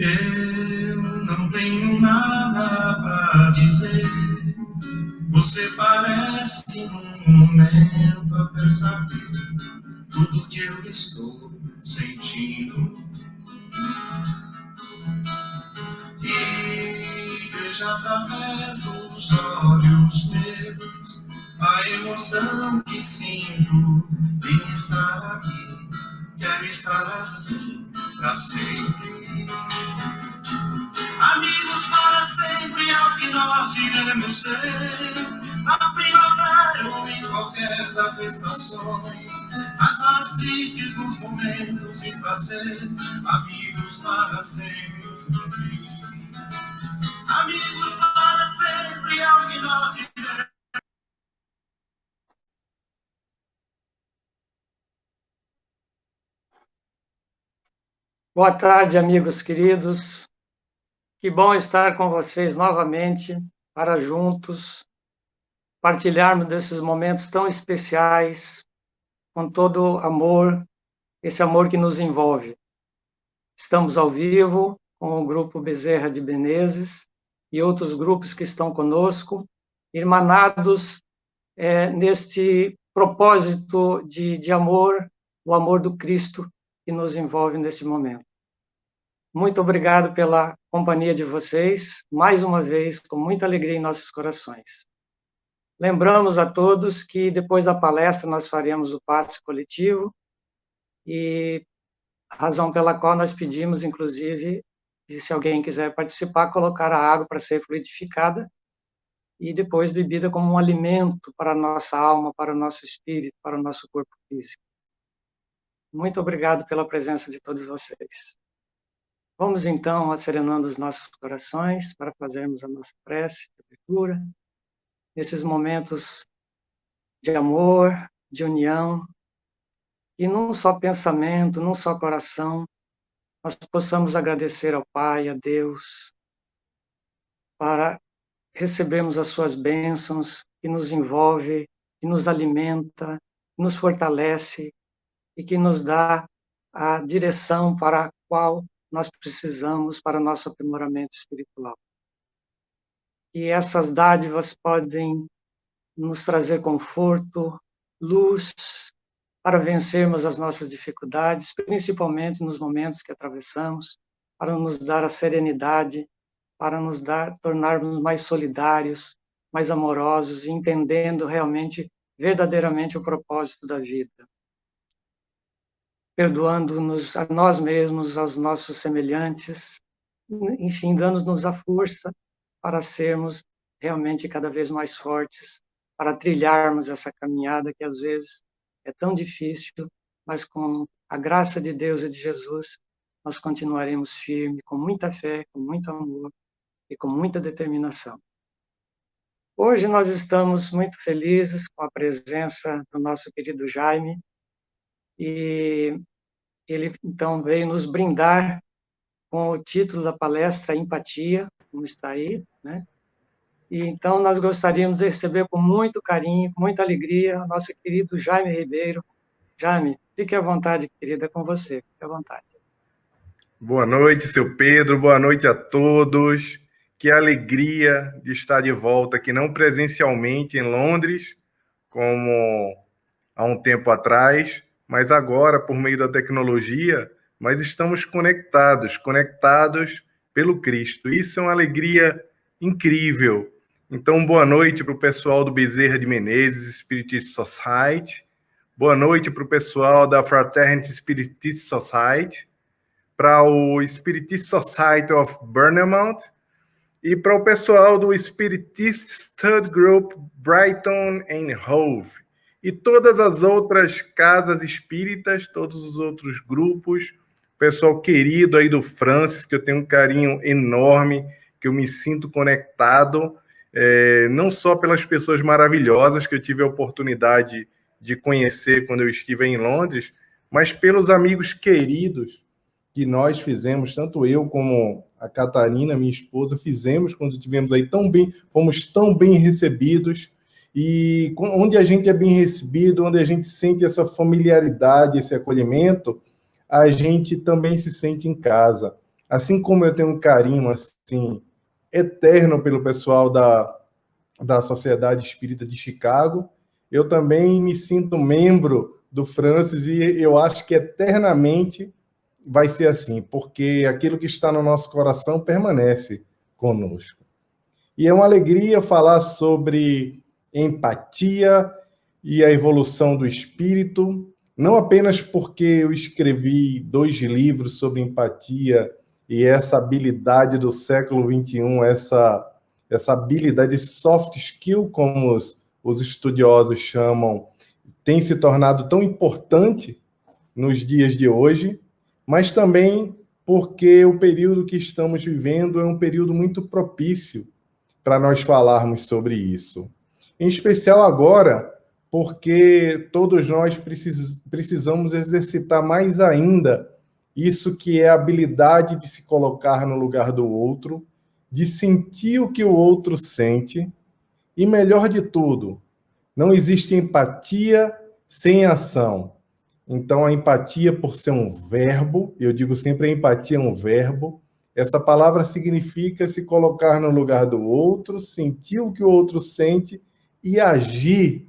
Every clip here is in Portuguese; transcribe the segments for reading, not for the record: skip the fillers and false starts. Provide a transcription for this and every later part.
Eu não tenho nada pra dizer. Você parece num momento até saber tudo que eu estou sentindo. E veja através dos olhos meus a emoção que sinto em estar aqui. Quero estar assim pra sempre. Amigos para sempre é o que nós iremos ser. Na primavera ou em qualquer das estações, nas horas tristes, nos momentos de prazer. Amigos para sempre. Amigos para sempre é o que nós iremos. Boa tarde, amigos queridos. Que bom estar com vocês novamente para juntos partilharmos desses momentos tão especiais com todo amor, esse amor que nos envolve. Estamos ao vivo com o grupo Bezerra de Menezes e outros grupos que estão conosco, irmanados neste propósito de amor, o amor do Cristo que nos envolve neste momento. Muito obrigado pela companhia de vocês, mais uma vez, com muita alegria em nossos corações. Lembramos a todos que depois da palestra nós faremos o passe coletivo e a razão pela qual nós pedimos, inclusive, de se alguém quiser participar, colocar a água para ser fluidificada e depois bebida como um alimento para a nossa alma, para o nosso espírito, para o nosso corpo físico. Muito obrigado pela presença de todos vocês. Vamos, então, acerenando os nossos corações para fazermos a nossa prece de abertura, nesses momentos de amor, de união, e num só pensamento, num só coração, nós possamos agradecer ao Pai, a Deus, para recebermos as suas bênçãos, que nos envolve, que nos alimenta, que nos fortalece e que nos dá a direção para a qual nós precisamos para o nosso aprimoramento espiritual. E essas dádivas podem nos trazer conforto, luz, para vencermos as nossas dificuldades, principalmente nos momentos que atravessamos, para nos dar a serenidade, para nos tornarmos mais solidários, mais amorosos, e entendendo realmente, verdadeiramente o propósito da vida. Perdoando-nos a nós mesmos, aos nossos semelhantes, enfim, dando-nos a força para sermos realmente cada vez mais fortes, para trilharmos essa caminhada que às vezes é tão difícil, mas com a graça de Deus e de Jesus, nós continuaremos firmes, com muita fé, com muito amor e com muita determinação. Hoje nós estamos muito felizes com a presença do nosso querido Jaime, e ele, então, veio nos brindar com o título da palestra Empatia, como está aí, né? E então nós gostaríamos de receber com muito carinho, com muita alegria, o nosso querido Jaime Ribeiro. Jaime, fique à vontade, querida, é com você, fique à vontade. Boa noite, seu Pedro, boa noite a todos. Que alegria de estar de volta aqui, não presencialmente em Londres, como há um tempo atrás, mas agora, por meio da tecnologia, mas estamos conectados pelo Cristo. Isso é uma alegria incrível. Então, boa noite para o pessoal do Bezerra de Menezes Spiritist Society, boa noite para o pessoal da Fraternity Spiritist Society, para o Spiritist Society of Bournemouth e para o pessoal do Spiritist Stud Group Brighton and Hove e todas as outras casas espíritas, todos os outros grupos, pessoal querido aí do Francis, que eu tenho um carinho enorme, que eu me sinto conectado, não só pelas pessoas maravilhosas que eu tive a oportunidade de conhecer quando eu estive em Londres, mas pelos amigos queridos que nós fizemos, tanto eu como a Catarina, minha esposa, fizemos quando estivemos aí fomos tão bem recebidos, e onde a gente é bem recebido, onde a gente sente essa familiaridade, esse acolhimento, a gente também se sente em casa. assim como eu tenho um carinho assim eterno pelo pessoal da Sociedade Espírita de Chicago, eu também me sinto membro do Francis e eu acho que eternamente vai ser assim, porque aquilo que está no nosso coração permanece conosco. E é uma alegria falar sobre empatia e a evolução do espírito, não apenas porque eu escrevi 2 livros sobre empatia e essa habilidade do século XXI, essa habilidade soft skill, como os estudiosos chamam, tem se tornado tão importante nos dias de hoje, mas também porque o período que estamos vivendo é um período muito propício para nós falarmos sobre isso. Em especial agora, porque todos nós precisamos exercitar mais ainda isso que é a habilidade de se colocar no lugar do outro, de sentir o que o outro sente, e melhor de tudo, não existe empatia sem ação. Então, a empatia, por ser um verbo, eu digo sempre a empatia é um verbo, essa palavra significa se colocar no lugar do outro, sentir o que o outro sente e agir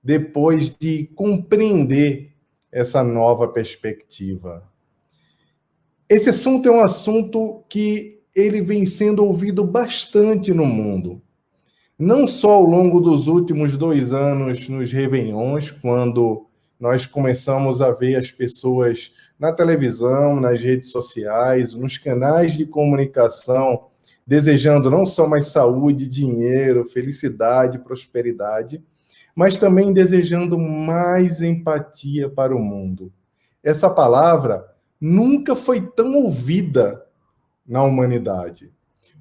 depois de compreender essa nova perspectiva. Esse assunto é um assunto que ele vem sendo ouvido bastante no mundo. Não só ao longo dos últimos 2 anos nos Réveillons, quando nós começamos a ver as pessoas na televisão, nas redes sociais, nos canais de comunicação, desejando não só mais saúde, dinheiro, felicidade, prosperidade, mas também desejando mais empatia para o mundo. Essa palavra nunca foi tão ouvida na humanidade.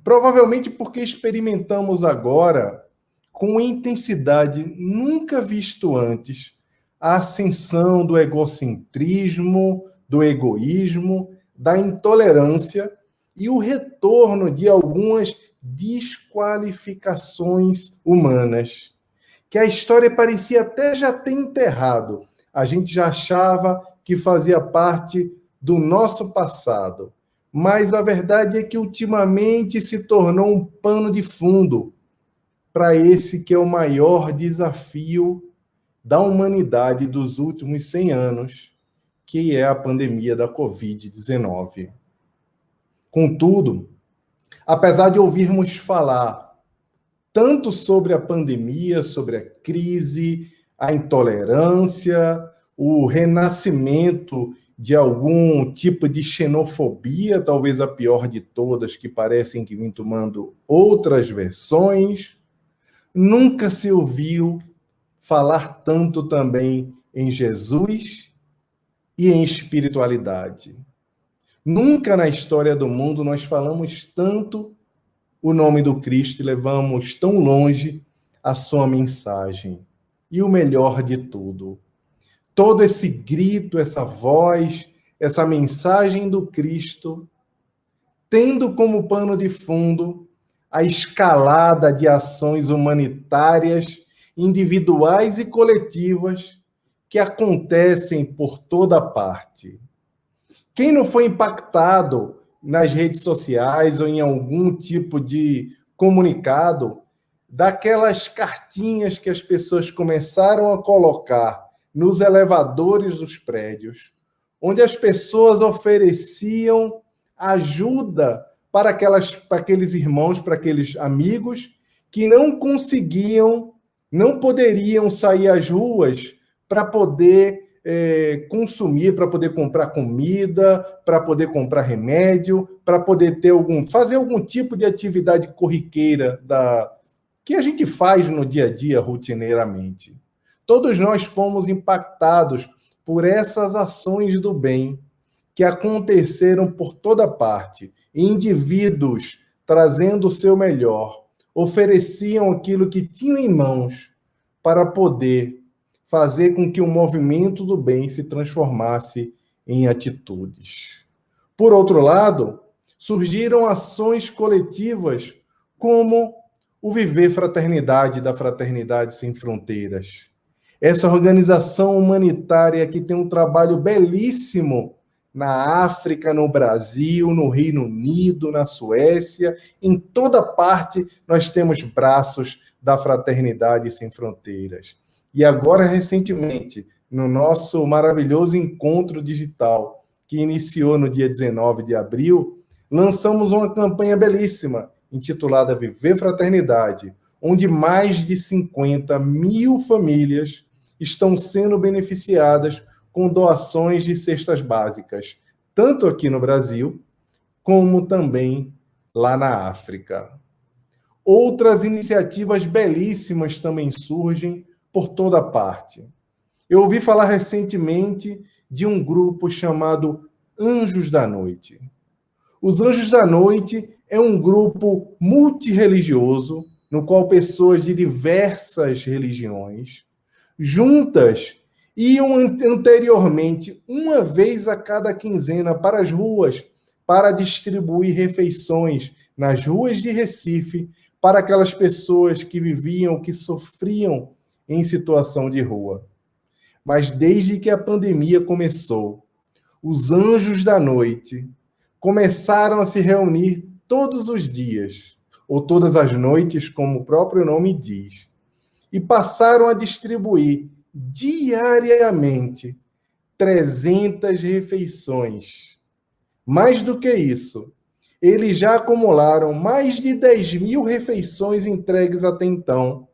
Provavelmente porque experimentamos agora, com intensidade nunca visto antes, a ascensão do egocentrismo, do egoísmo, da intolerância e o retorno de algumas desqualificações humanas, que a história parecia até já ter enterrado. A gente já achava que fazia parte do nosso passado. Mas a verdade é que ultimamente se tornou um pano de fundo para esse que é o maior desafio da humanidade dos últimos 100 anos, que é a pandemia da Covid-19. Contudo, apesar de ouvirmos falar tanto sobre a pandemia, sobre a crise, a intolerância, o renascimento de algum tipo de xenofobia, talvez a pior de todas, que parecem que vêm tomando outras versões, nunca se ouviu falar tanto também em Jesus e em espiritualidade. Nunca na história do mundo nós falamos tanto o nome do Cristo e levamos tão longe a sua mensagem. E o melhor de tudo, todo esse grito, essa voz, essa mensagem do Cristo, tendo como pano de fundo a escalada de ações humanitárias, individuais e coletivas que acontecem por toda parte. Quem não foi impactado nas redes sociais ou em algum tipo de comunicado daquelas cartinhas que as pessoas começaram a colocar nos elevadores dos prédios, onde as pessoas ofereciam ajuda para aqueles irmãos, para aqueles amigos que não conseguiam, não poderiam sair às ruas para poder consumir, para poder comprar comida, para poder comprar remédio, para poder fazer algum tipo de atividade corriqueira que a gente faz no dia a dia rotineiramente. Todos nós fomos impactados por essas ações do bem que aconteceram por toda parte. Indivíduos trazendo o seu melhor, ofereciam aquilo que tinham em mãos para poder fazer com que o movimento do bem se transformasse em atitudes. Por outro lado, surgiram ações coletivas como o Viver Fraternidade da Fraternidade Sem Fronteiras. Essa organização humanitária que tem um trabalho belíssimo na África, no Brasil, no Reino Unido, na Suécia, em toda parte nós temos braços da Fraternidade Sem Fronteiras. E agora, recentemente, no nosso maravilhoso encontro digital, que iniciou no dia 19 de abril, lançamos uma campanha belíssima, intitulada Viver Fraternidade, onde mais de 50 mil famílias estão sendo beneficiadas com doações de cestas básicas, tanto aqui no Brasil, como também lá na África. Outras iniciativas belíssimas também surgem por toda parte. Eu ouvi falar recentemente de um grupo chamado Anjos da Noite. Os Anjos da Noite é um grupo multirreligioso, no qual pessoas de diversas religiões, juntas, iam anteriormente, uma vez a cada quinzena, para as ruas, para distribuir refeições nas ruas de Recife, para aquelas pessoas que viviam, que sofriam em situação de rua. Mas desde que a pandemia começou, os Anjos da Noite começaram a se reunir todos os dias, ou todas as noites, como o próprio nome diz, e passaram a distribuir diariamente 300 refeições. Mais do que isso, eles já acumularam mais de 10 mil refeições entregues até então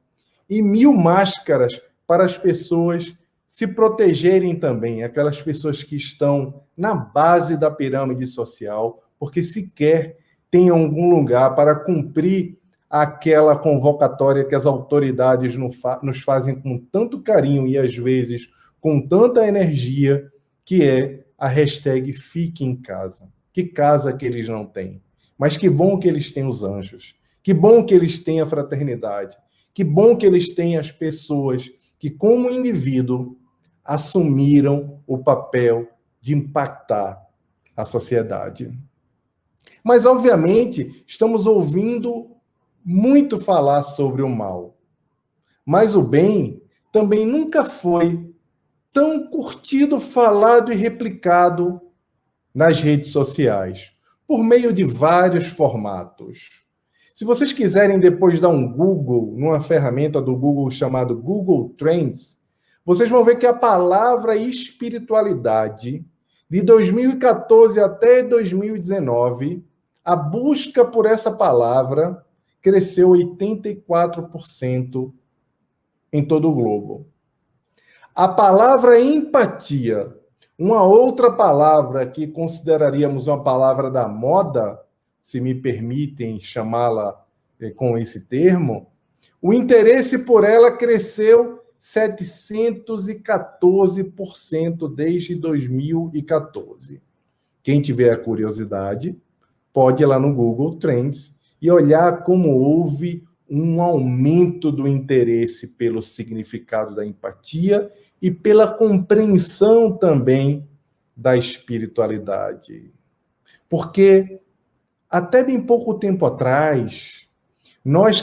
e 1.000 máscaras para as pessoas se protegerem também, aquelas pessoas que estão na base da pirâmide social, porque sequer tem algum lugar para cumprir aquela convocatória que as autoridades nos fazem com tanto carinho e, às vezes, com tanta energia, que é a hashtag Fique em Casa. Que casa que eles não têm? Mas que bom que eles têm os anjos. Que bom que eles têm a fraternidade. Que bom que eles têm as pessoas que, como indivíduo, assumiram o papel de impactar a sociedade. Mas, obviamente, estamos ouvindo muito falar sobre o mal. Mas o bem também nunca foi tão curtido, falado e replicado nas redes sociais, por meio de vários formatos. Se vocês quiserem depois dar um Google, numa ferramenta do Google chamado Google Trends, vocês vão ver que a palavra espiritualidade, de 2014 até 2019, a busca por essa palavra cresceu 84% em todo o globo. A palavra empatia, uma outra palavra que consideraríamos uma palavra da moda, se me permitem chamá-la com esse termo, o interesse por ela cresceu 714% desde 2014. Quem tiver a curiosidade, pode ir lá no Google Trends e olhar como houve um aumento do interesse pelo significado da empatia e pela compreensão também da espiritualidade. Porque até bem pouco tempo atrás, nós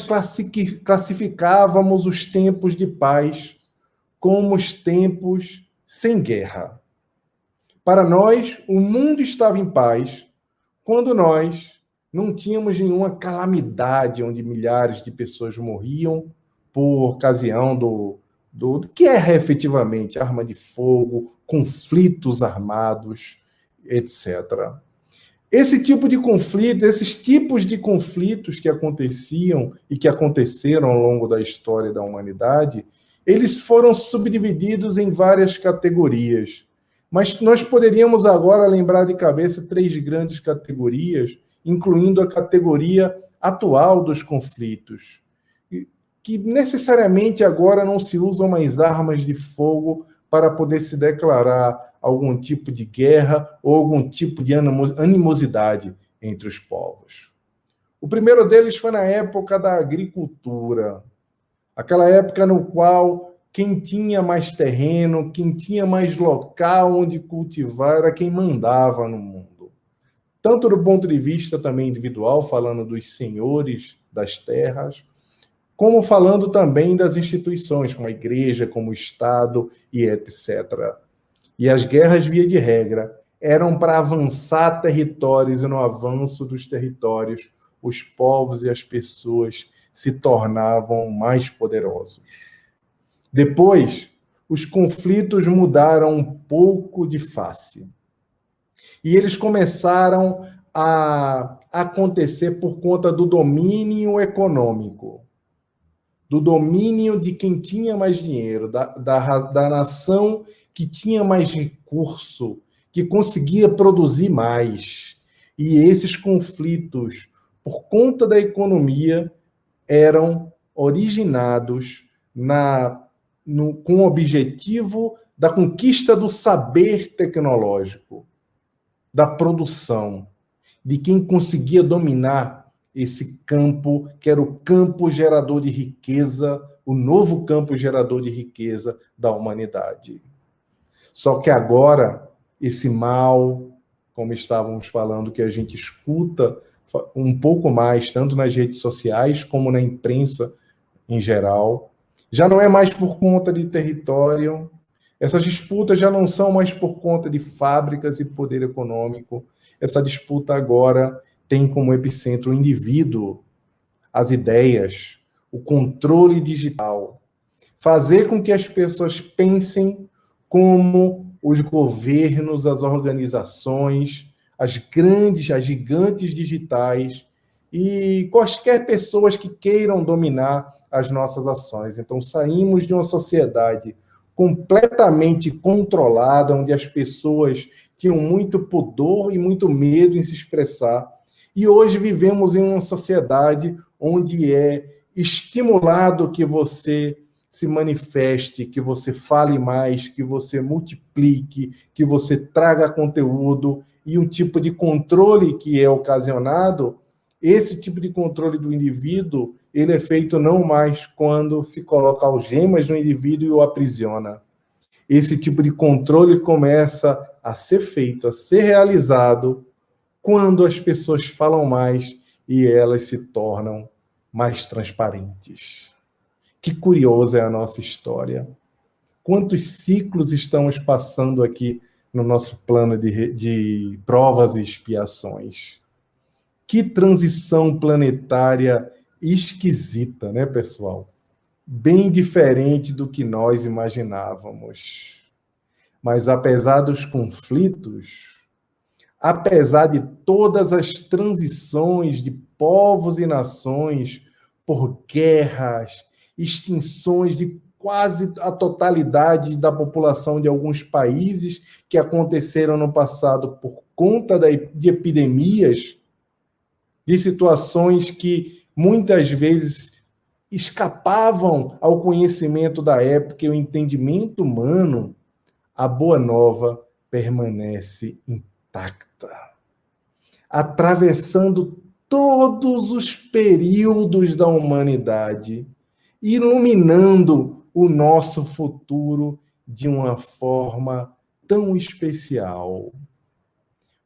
classificávamos os tempos de paz como os tempos sem guerra. Para nós, o mundo estava em paz quando nós não tínhamos nenhuma calamidade onde milhares de pessoas morriam por ocasião do que é efetivamente arma de fogo, conflitos armados, etc. Esse tipo de conflito, esses tipos de conflitos que aconteciam e que aconteceram ao longo da história da humanidade, eles foram subdivididos em várias categorias. Mas nós poderíamos agora lembrar de cabeça 3 grandes categorias, incluindo a categoria atual dos conflitos, que necessariamente agora não se usam mais armas de fogo para poder se declarar algum tipo de guerra ou algum tipo de animosidade entre os povos. O primeiro deles foi na época da agricultura, aquela época no qual quem tinha mais terreno, quem tinha mais local onde cultivar era quem mandava no mundo. Tanto do ponto de vista também individual, falando dos senhores das terras, como falando também das instituições, como a igreja, como o Estado e etc. E as guerras, via de regra, eram para avançar territórios, e no avanço dos territórios, os povos e as pessoas se tornavam mais poderosos. Depois, os conflitos mudaram um pouco de face. E eles começaram a acontecer por conta do domínio econômico, do domínio de quem tinha mais dinheiro, da nação que tinha mais recurso, que conseguia produzir mais. E esses conflitos, por conta da economia, eram originados com o objetivo da conquista do saber tecnológico, da produção, de quem conseguia dominar esse campo, que era o campo gerador de riqueza, o novo campo gerador de riqueza da humanidade. Só que agora, esse mal, como estávamos falando, que a gente escuta um pouco mais, tanto nas redes sociais como na imprensa em geral, já não é mais por conta de território. Essas disputas já não são mais por conta de fábricas e poder econômico. Essa disputa agora tem como epicentro o indivíduo, as ideias, o controle digital. Fazer com que as pessoas pensem como os governos, as organizações, as gigantes digitais e quaisquer pessoas que queiram dominar as nossas ações. Então, saímos de uma sociedade completamente controlada, onde as pessoas tinham muito pudor e muito medo em se expressar. E hoje vivemos em uma sociedade onde é estimulado que você se manifeste, que você fale mais, que você multiplique, que você traga conteúdo, e um tipo de controle que é ocasionado, esse tipo de controle do indivíduo, ele é feito não mais quando se coloca algemas no indivíduo e o aprisiona. Esse tipo de controle começa a ser feito, a ser realizado, quando as pessoas falam mais e elas se tornam mais transparentes. Que curiosa é a nossa história. Quantos ciclos estamos passando aqui no nosso plano de provas e expiações? Que transição planetária esquisita, né, pessoal? Bem diferente do que nós imaginávamos. Mas apesar dos conflitos, apesar de todas as transições de povos e nações por guerras, extinções de quase a totalidade da população de alguns países que aconteceram no passado por conta de epidemias, de situações que muitas vezes escapavam ao conhecimento da época e o entendimento humano, a Boa Nova permanece intacta, atravessando todos os períodos da humanidade, iluminando o nosso futuro de uma forma tão especial.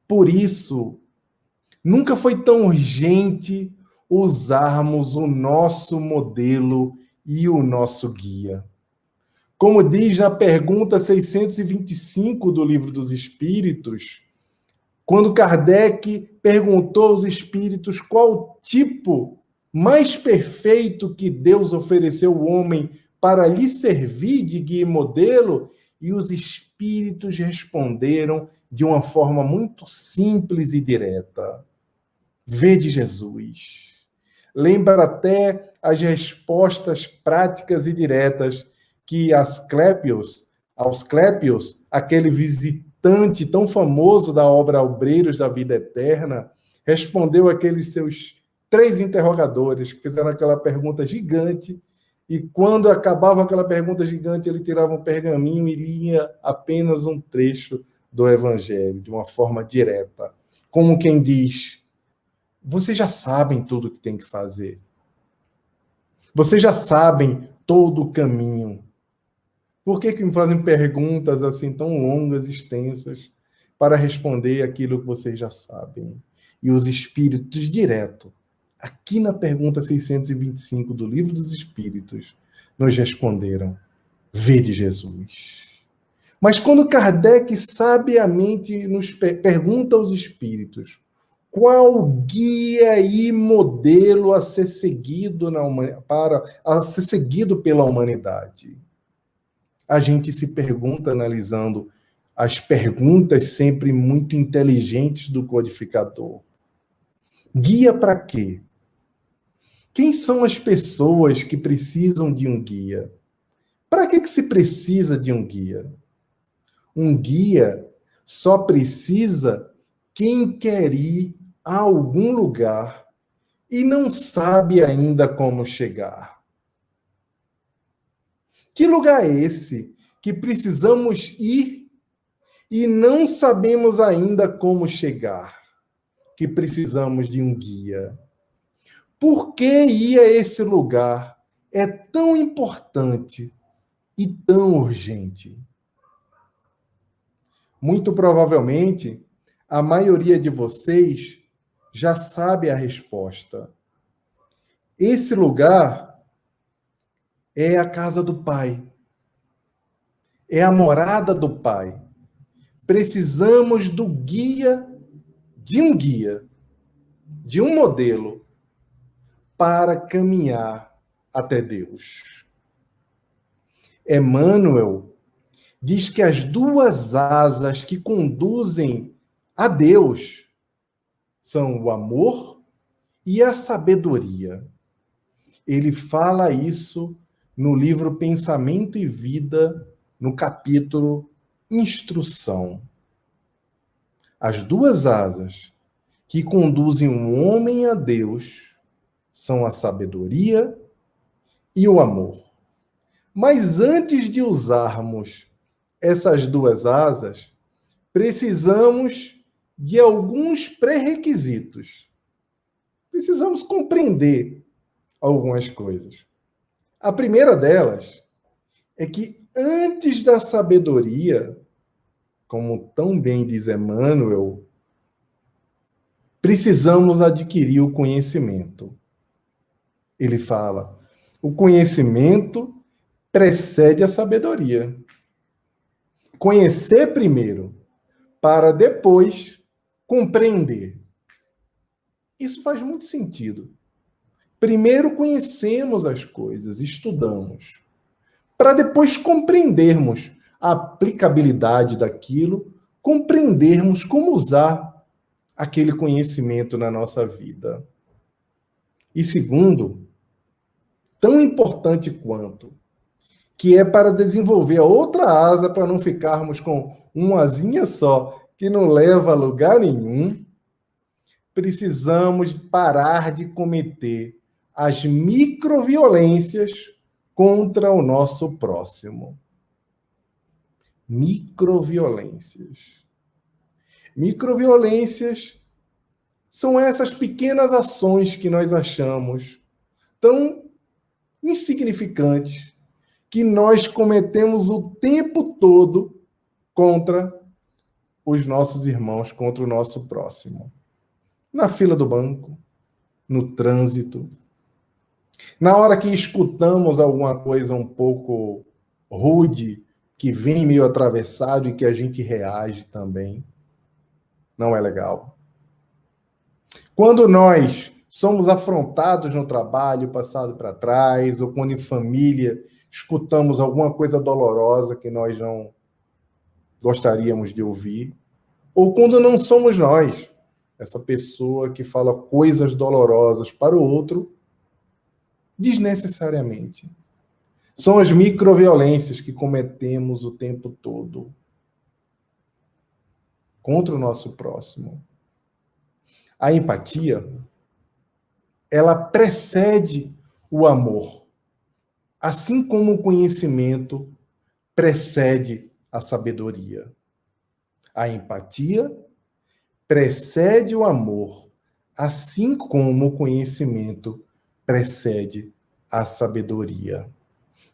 Por isso, nunca foi tão urgente usarmos o nosso modelo e o nosso guia. Como diz na pergunta 625 do Livro dos Espíritos, quando Kardec perguntou aos espíritos qual o tipo mais perfeito que Deus ofereceu ao homem para lhe servir de guia e modelo, e os espíritos responderam de uma forma muito simples e direta: vede Jesus. Lembra até as respostas práticas e diretas que aos Clépios, aquele visitante tão famoso da obra Obreiros da Vida Eterna, respondeu aqueles seus 3 interrogadores que fizeram aquela pergunta gigante, e quando acabava aquela pergunta gigante, ele tirava um pergaminho e lia apenas um trecho do Evangelho, de uma forma direta. Como quem diz: vocês já sabem tudo o que tem que fazer. Vocês já sabem todo o caminho. Por que me fazem perguntas assim tão longas, extensas, para responder aquilo que vocês já sabem? E os espíritos direto, aqui na pergunta 625 do Livro dos Espíritos, nos responderam: vede Jesus. Mas quando Kardec sabiamente nos pergunta aos espíritos qual guia e modelo a ser seguido a ser seguido pela humanidade, a gente se pergunta, analisando as perguntas sempre muito inteligentes do codificador: guia para quê? Quem são as pessoas que precisam de um guia? Para que se precisa de um guia? Um guia só precisa quem quer ir a algum lugar e não sabe ainda como chegar. Que lugar é esse que precisamos ir e não sabemos ainda como chegar? Que precisamos de um guia. Por que ir a esse lugar é tão importante e tão urgente? Muito provavelmente, a maioria de vocês já sabe a resposta. Esse lugar é a casa do Pai. É a morada do Pai. Precisamos do guia, de um modelo, para caminhar até Deus. Emmanuel diz que as duas asas que conduzem a Deus são o amor e a sabedoria. Ele fala isso no livro Pensamento e Vida, no capítulo Instrução. As duas asas que conduzem o homem a Deus são a sabedoria e o amor. Mas antes de usarmos essas duas asas, precisamos de alguns pré-requisitos. Precisamos compreender algumas coisas. A primeira delas é que antes da sabedoria, como tão bem diz Emmanuel, precisamos adquirir o conhecimento. Ele fala, o conhecimento precede a sabedoria. Conhecer primeiro, para depois compreender. Isso faz muito sentido. Primeiro conhecemos as coisas, estudamos, para depois compreendermos a aplicabilidade daquilo, compreendermos como usar aquele conhecimento na nossa vida. E segundo, tão importante quanto, que é para desenvolver a outra asa, para não ficarmos com uma asinha só, que não leva a lugar nenhum, precisamos parar de cometer as microviolências contra o nosso próximo. Microviolências. Microviolências são essas pequenas ações que nós achamos tão insignificantes que nós cometemos o tempo todo contra os nossos irmãos, contra o nosso próximo. Na fila do banco, no trânsito, na hora que escutamos alguma coisa um pouco rude, que vem meio atravessado e que a gente reage também. Não é legal. Quando nós somos afrontados no trabalho, passado para trás, ou quando em família escutamos alguma coisa dolorosa que nós não gostaríamos de ouvir, ou quando não somos nós, essa pessoa que fala coisas dolorosas para o outro, desnecessariamente. São as microviolências que cometemos o tempo todo contra o nosso próximo. A empatia, ela precede o amor, assim como o conhecimento precede a sabedoria. A empatia precede o amor, assim como o conhecimento precede a sabedoria.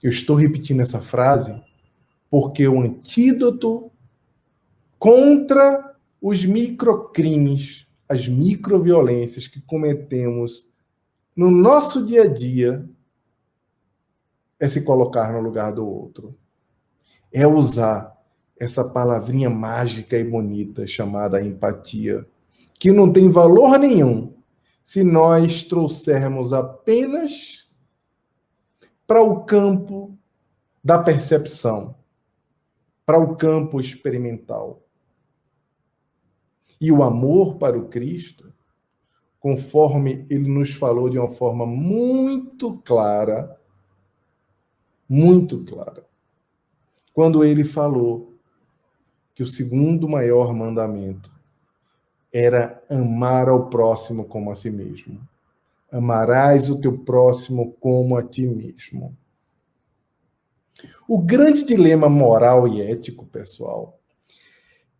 Eu estou repetindo essa frase porque o antídoto contra os microcrimes, as microviolências que cometemos no nosso dia a dia é se colocar no lugar do outro. É usar essa palavrinha mágica e bonita chamada empatia, que não tem valor nenhum se nós trouxermos apenas para o campo da percepção, para o campo experimental. E o amor para o Cristo, conforme ele nos falou de uma forma muito clara, quando ele falou que o segundo maior mandamento era amar ao próximo como a si mesmo. Amarás o teu próximo como a ti mesmo. O grande dilema moral e ético, pessoal,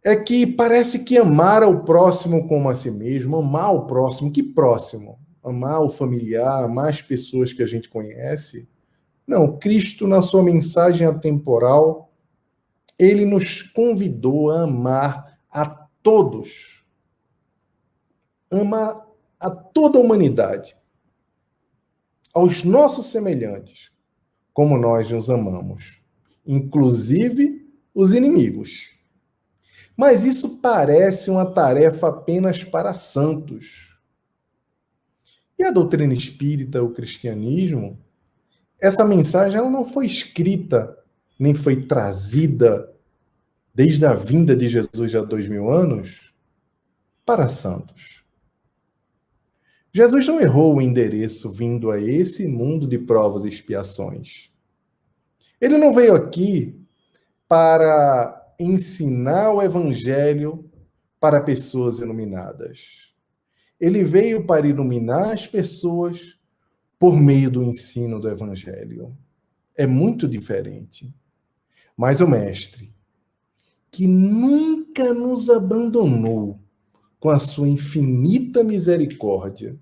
é que parece que amar ao próximo como a si mesmo, amar o próximo, que próximo? Amar o familiar, amar as pessoas que a gente conhece? Não, Cristo, na sua mensagem atemporal, ele nos convidou a amar a todos. Amar a toda a humanidade, aos nossos semelhantes, como nós nos amamos, inclusive os inimigos. Mas isso parece uma tarefa apenas para santos. E a doutrina espírita, o cristianismo, essa mensagem ela não foi escrita, nem foi trazida desde a vinda de Jesus há 2000 anos para santos. Jesus não errou o endereço vindo a esse mundo de provas e expiações. Ele não veio aqui para ensinar o evangelho para pessoas iluminadas. Ele veio para iluminar as pessoas por meio do ensino do evangelho. É muito diferente. Mas o Mestre, que nunca nos abandonou com a sua infinita misericórdia,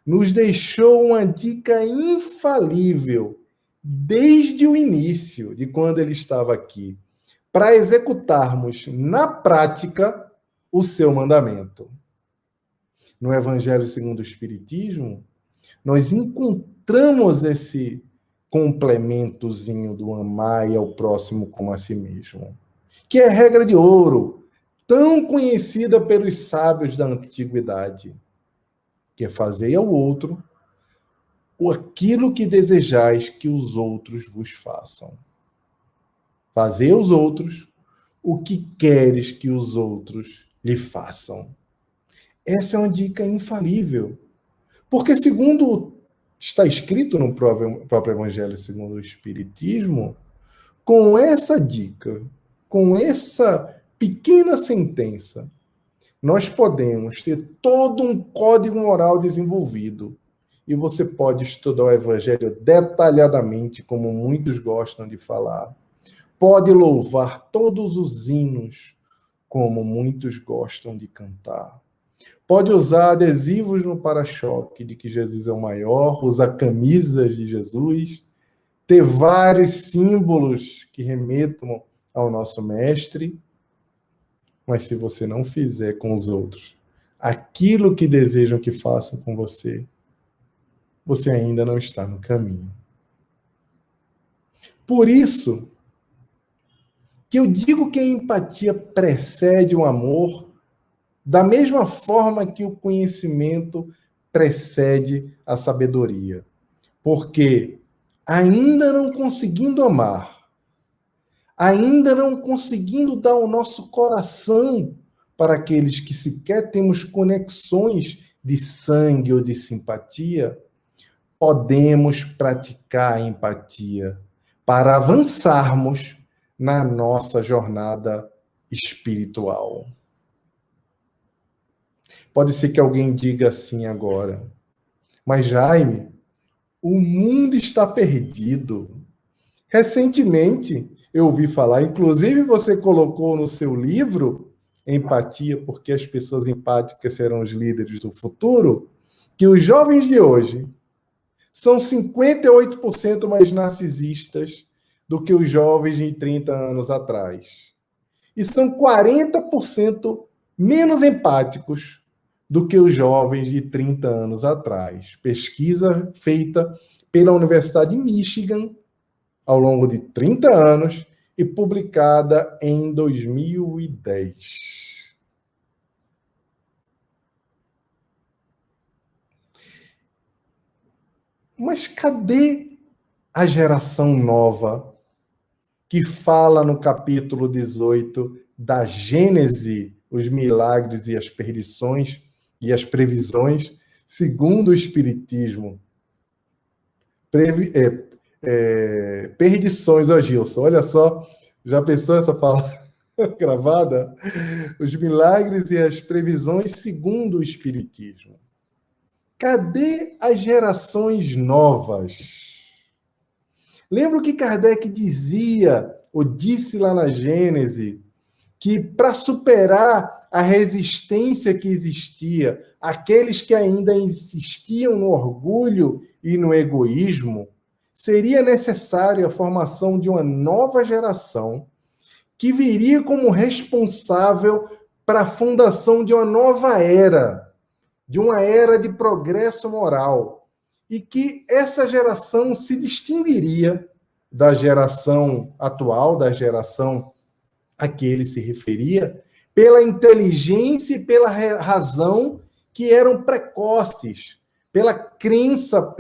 nos deixou uma dica infalível desde o início, de quando ele estava aqui, para executarmos na prática o seu mandamento. No Evangelho segundo o Espiritismo, nós encontramos esse complementozinho do amar ao próximo como a si mesmo, que é regra de ouro, tão conhecida pelos sábios da antiguidade, que é fazer ao outro aquilo que desejais que os outros vos façam. Fazer aos outros o que queres que os outros lhe façam. Essa é uma dica infalível. Porque, segundo está escrito no próprio Evangelho segundo o Espiritismo, com essa dica, com essa pequena sentença, nós podemos ter todo um código moral desenvolvido. E você pode estudar o Evangelho detalhadamente, como muitos gostam de falar. Pode louvar todos os hinos, como muitos gostam de cantar. Pode usar adesivos no para-choque de que Jesus é o maior, usar camisas de Jesus, ter vários símbolos que remetam ao nosso Mestre, mas se você não fizer com os outros aquilo que desejam que façam com você, você ainda não está no caminho. Por isso que eu digo que a empatia precede o amor, da mesma forma que o conhecimento precede a sabedoria. Porque, ainda não conseguindo amar, ainda não conseguindo dar o nosso coração para aqueles que sequer temos conexões de sangue ou de simpatia, podemos praticar a empatia para avançarmos na nossa jornada espiritual. Pode ser que alguém diga assim agora, mas Jaime, o mundo está perdido. Recentemente, eu ouvi falar, inclusive você colocou no seu livro, Empatia, porque as pessoas empáticas serão os líderes do futuro, que os jovens de hoje são 58% mais narcisistas do que os jovens de 30 anos atrás. E são 40% menos empáticos do que os jovens de 30 anos atrás. Pesquisa feita pela Universidade de Michigan ao longo de 30 anos e publicada em 2010. Mas cadê a geração nova que fala no capítulo 18 da Gênese, os milagres e as perdições e as previsões, segundo o Espiritismo? Perdições, ó Gilson, olha só, já pensou essa fala gravada? Os milagres e as previsões segundo o Espiritismo. Cadê as gerações novas? Lembra que Kardec dizia, ou disse lá na Gênese, que para superar a resistência que existia, aqueles que ainda insistiam no orgulho e no egoísmo, seria necessária a formação de uma nova geração que viria como responsável para a fundação de uma nova era, de uma era de progresso moral, e que essa geração se distinguiria da geração atual, da geração a que ele se referia, pela inteligência e pela razão que eram precoces, pela crença,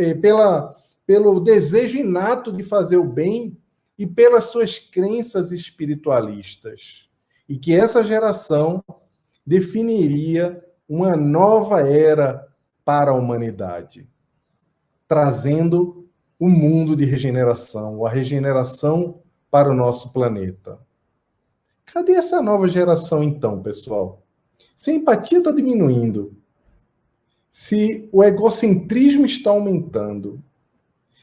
pelo desejo inato de fazer o bem e pelas suas crenças espiritualistas. E que essa geração definiria uma nova era para a humanidade, trazendo o mundo de regeneração, a regeneração para o nosso planeta. Cadê essa nova geração, então, pessoal? Se a empatia está diminuindo, se o egocentrismo está aumentando,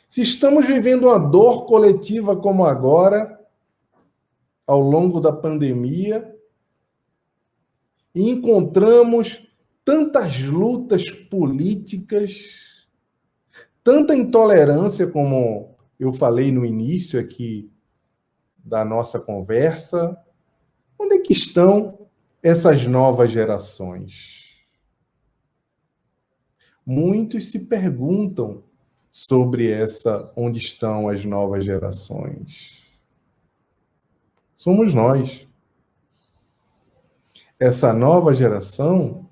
se estamos vivendo uma dor coletiva como agora, ao longo da pandemia, e encontramos tantas lutas políticas, tanta intolerância, como eu falei no início aqui da nossa conversa. Onde é que estão essas novas gerações? Muitos se perguntam sobre onde estão as novas gerações. Somos nós. Essa nova geração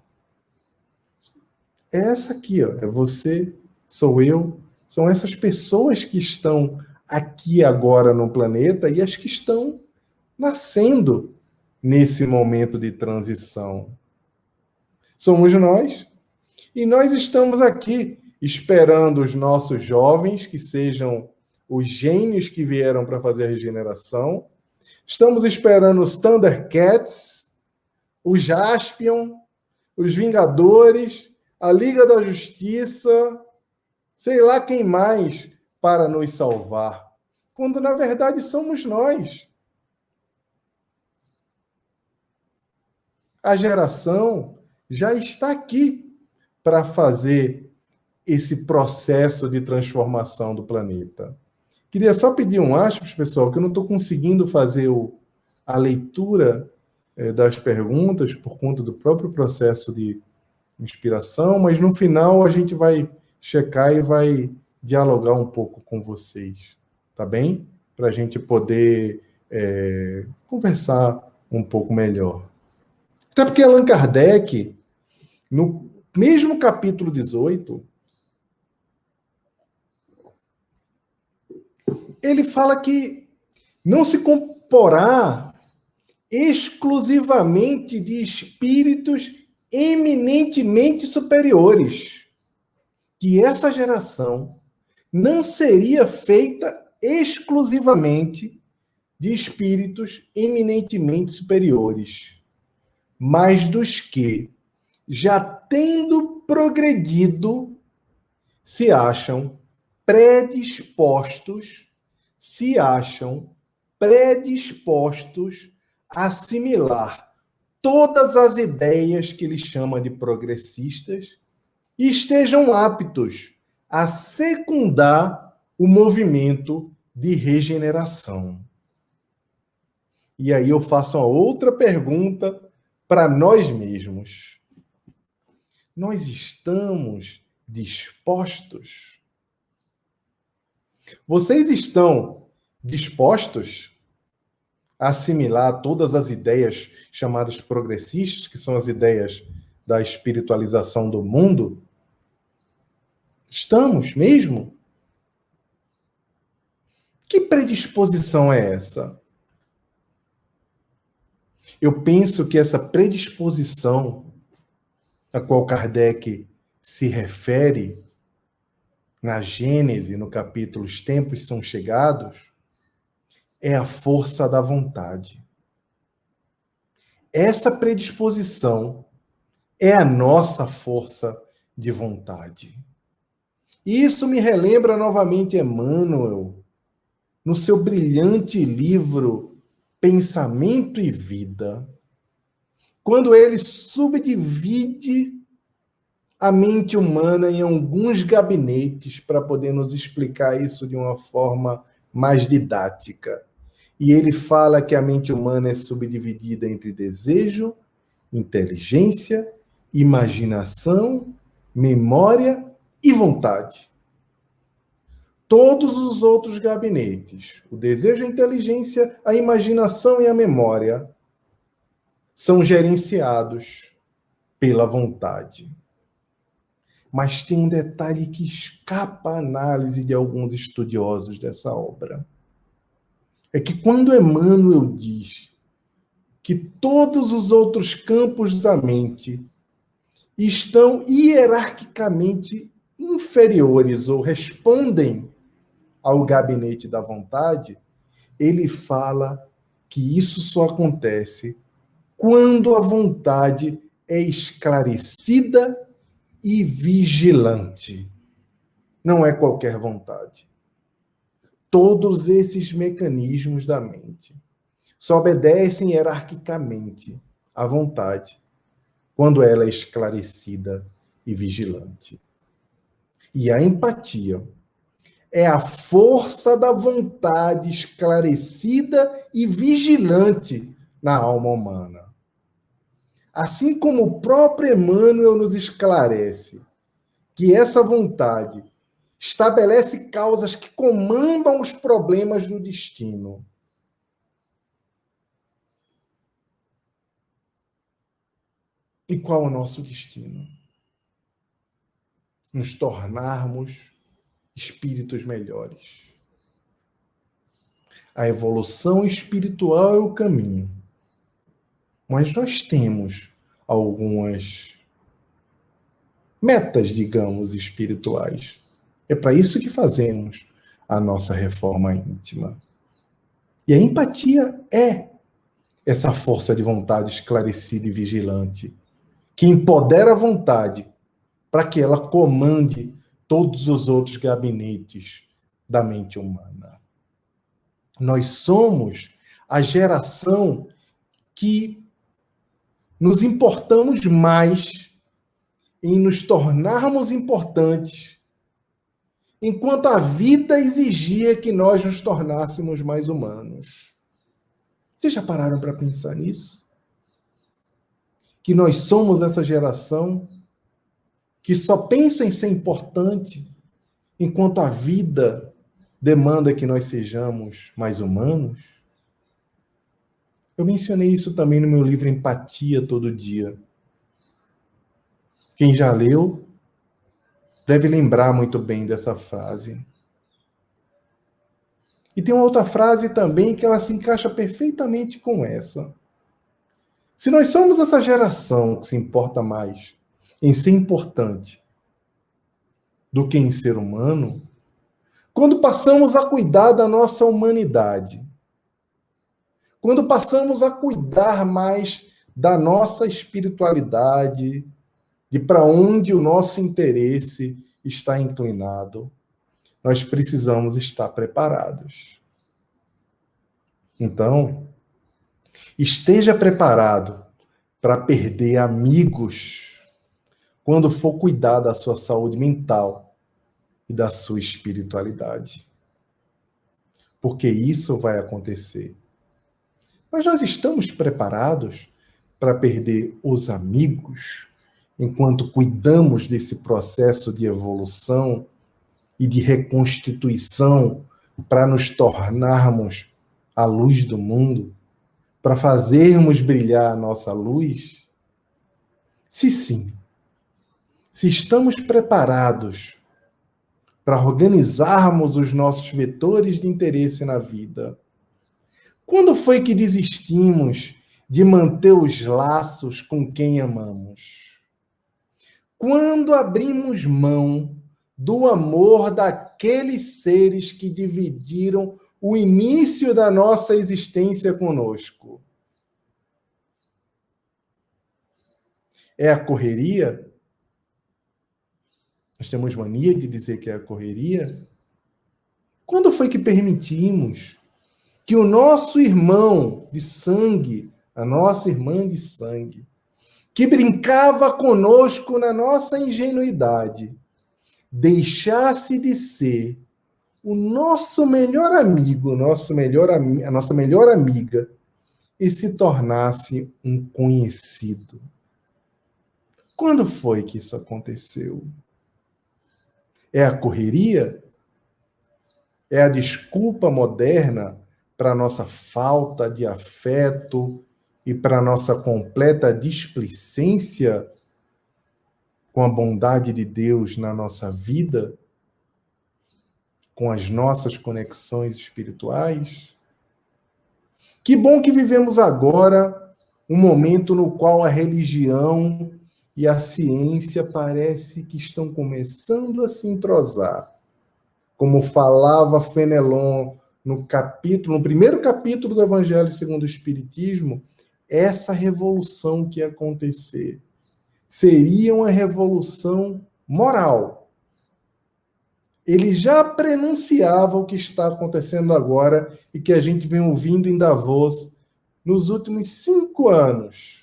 é essa aqui, ó, é você, sou eu, são essas pessoas que estão aqui agora no planeta e as que estão nascendo nesse momento de transição. Somos nós, e nós estamos aqui esperando os nossos jovens, que sejam os gênios que vieram para fazer a regeneração. Estamos esperando os Thundercats, o Jaspion, os Vingadores, a Liga da Justiça, sei lá quem mais, para nos salvar. Quando, na verdade, somos nós. A geração já está aqui para fazer esse processo de transformação do planeta. Queria só pedir um aspas, pessoal, que eu não estou conseguindo fazer a leitura das perguntas por conta do próprio processo de inspiração, mas no final a gente vai checar e vai dialogar um pouco com vocês, tá bem? Para a gente poder conversar um pouco melhor. Até porque Allan Kardec, no mesmo capítulo 18, ele fala que não se comporá exclusivamente de espíritos eminentemente superiores, que essa geração não seria feita exclusivamente de espíritos eminentemente superiores, mas dos que, já tendo progredido, se acham predispostos a assimilar todas as ideias que ele chama de progressistas e estejam aptos a secundar o movimento de regeneração. E aí eu faço uma outra pergunta para nós mesmos. Nós estamos dispostos? Vocês estão dispostos? assimilar todas as ideias chamadas progressistas, que são as ideias da espiritualização do mundo? Estamos mesmo? Que predisposição é essa? Eu penso que essa predisposição a qual Kardec se refere na Gênese, no capítulo Os Tempos São Chegados, é a força da vontade. Essa predisposição é a nossa força de vontade. E isso me relembra novamente Emmanuel, no seu brilhante livro Pensamento e Vida, quando ele subdivide a mente humana em alguns gabinetes para poder nos explicar isso de uma forma mais didática. E ele fala que a mente humana é subdividida entre desejo, inteligência, imaginação, memória e vontade. Todos os outros gabinetes, o desejo, a inteligência, a imaginação e a memória, são gerenciados pela vontade. Mas tem um detalhe que escapa à análise de alguns estudiosos dessa obra. É que quando Emmanuel diz que todos os outros campos da mente estão hierarquicamente inferiores ou respondem ao gabinete da vontade, ele fala que isso só acontece quando a vontade é esclarecida e vigilante. Não é qualquer vontade. Todos esses mecanismos da mente só obedecem hierarquicamente à vontade quando ela é esclarecida e vigilante. E a empatia é a força da vontade esclarecida e vigilante na alma humana. Assim como o próprio Emmanuel nos esclarece que essa vontade estabelece causas que comandam os problemas do destino. E qual é o nosso destino? Nos tornarmos espíritos melhores. A evolução espiritual é o caminho. Mas nós temos algumas metas, digamos, espirituais. É para isso que fazemos a nossa reforma íntima. E a empatia é essa força de vontade esclarecida e vigilante, que empodera a vontade para que ela comande todos os outros gabinetes da mente humana. Nós somos a geração que nos importamos mais em nos tornarmos importantes, enquanto a vida exigia que nós nos tornássemos mais humanos. Vocês já pararam para pensar nisso? Que nós somos essa geração que só pensa em ser importante, enquanto a vida demanda que nós sejamos mais humanos? Eu mencionei isso também no meu livro Empatia Todo Dia. Quem já leu deve lembrar muito bem dessa frase. E tem uma outra frase também que ela se encaixa perfeitamente com essa. Se nós somos essa geração que se importa mais em ser importante do que em ser humano, quando passamos a cuidar da nossa humanidade, quando passamos a cuidar mais da nossa espiritualidade, de para onde o nosso interesse está inclinado, nós precisamos estar preparados. Então, esteja preparado para perder amigos quando for cuidar da sua saúde mental e da sua espiritualidade. Porque isso vai acontecer. Mas nós estamos preparados para perder os amigos enquanto cuidamos desse processo de evolução e de reconstituição para nos tornarmos a luz do mundo para fazermos brilhar a nossa luz? Se sim, se estamos preparados para organizarmos os nossos vetores de interesse na vida, quando foi que desistimos de manter os laços com quem amamos? Quando abrimos mão do amor daqueles seres que dividiram o início da nossa existência conosco? É a correria? Nós temos mania de dizer que é a correria. Quando foi que permitimos que o nosso irmão de sangue, a nossa irmã de sangue, que brincava conosco na nossa ingenuidade, deixasse de ser o nosso melhor amigo, a nossa melhor amiga, e se tornasse um conhecido? Quando foi que isso aconteceu? É a correria? É a desculpa moderna para a nossa falta de afeto e para a nossa completa displicência com a bondade de Deus na nossa vida, com as nossas conexões espirituais? Que bom que vivemos agora um momento no qual a religião e a ciência parece que estão começando a se entrosar. Como falava Fenelon no primeiro capítulo do Evangelho segundo o Espiritismo, essa revolução que ia acontecer seria uma revolução moral. Ele já prenunciava o que está acontecendo agora e que a gente vem ouvindo em Davos nos últimos 5 anos,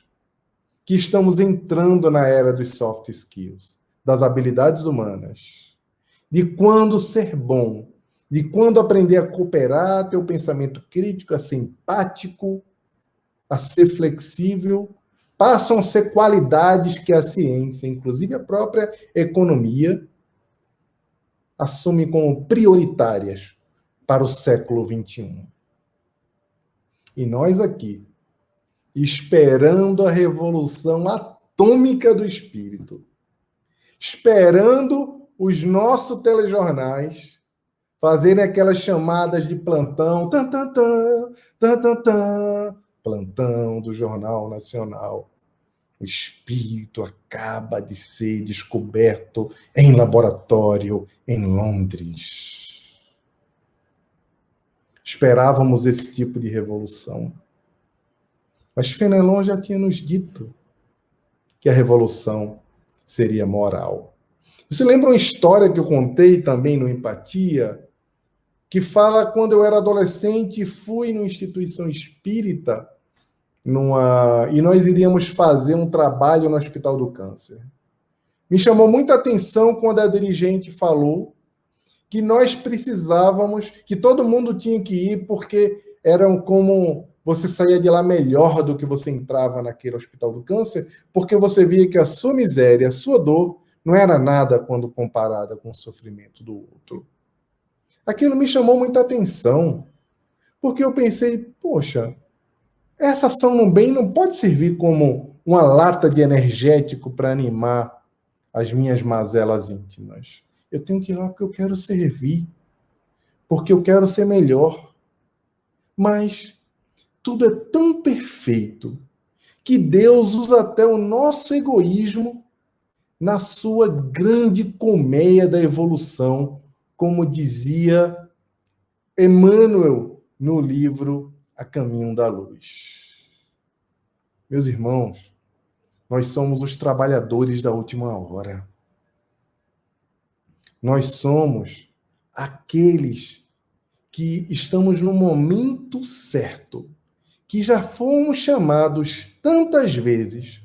que estamos entrando na era dos soft skills, das habilidades humanas, de quando ser bom, de quando aprender a cooperar, ter o pensamento crítico, a ser empático, a ser flexível, passam a ser qualidades que a ciência, inclusive a própria economia, assume como prioritárias para o século XXI. E nós aqui, esperando a revolução atômica do espírito, esperando os nossos telejornais fazerem aquelas chamadas de plantão, plantão do Jornal Nacional. O espírito acaba de ser descoberto em laboratório em Londres. Esperávamos esse tipo de revolução. Mas Fenelon já tinha nos dito que a revolução seria moral. Você lembra uma história que eu contei também no Empatia, que fala quando eu era adolescente e fui numa instituição espírita, e nós iríamos fazer um trabalho no Hospital do Câncer. Me chamou muita atenção quando a dirigente falou que nós precisávamos, que todo mundo tinha que ir, porque eram como você saía de lá melhor do que você entrava naquele Hospital do Câncer, porque você via que a sua miséria, a sua dor, não era nada quando comparada com o sofrimento do outro. Aquilo me chamou muita atenção, porque eu pensei, poxa, essa ação no bem não pode servir como uma lata de energético para animar as minhas mazelas íntimas. Eu tenho que ir lá porque eu quero servir, porque eu quero ser melhor. Mas tudo é tão perfeito que Deus usa até o nosso egoísmo na sua grande colmeia da evolução, como dizia Emmanuel no livro A Caminho da Luz. Meus irmãos, nós somos os trabalhadores da última hora. Nós somos aqueles que estamos no momento certo, que já fomos chamados tantas vezes,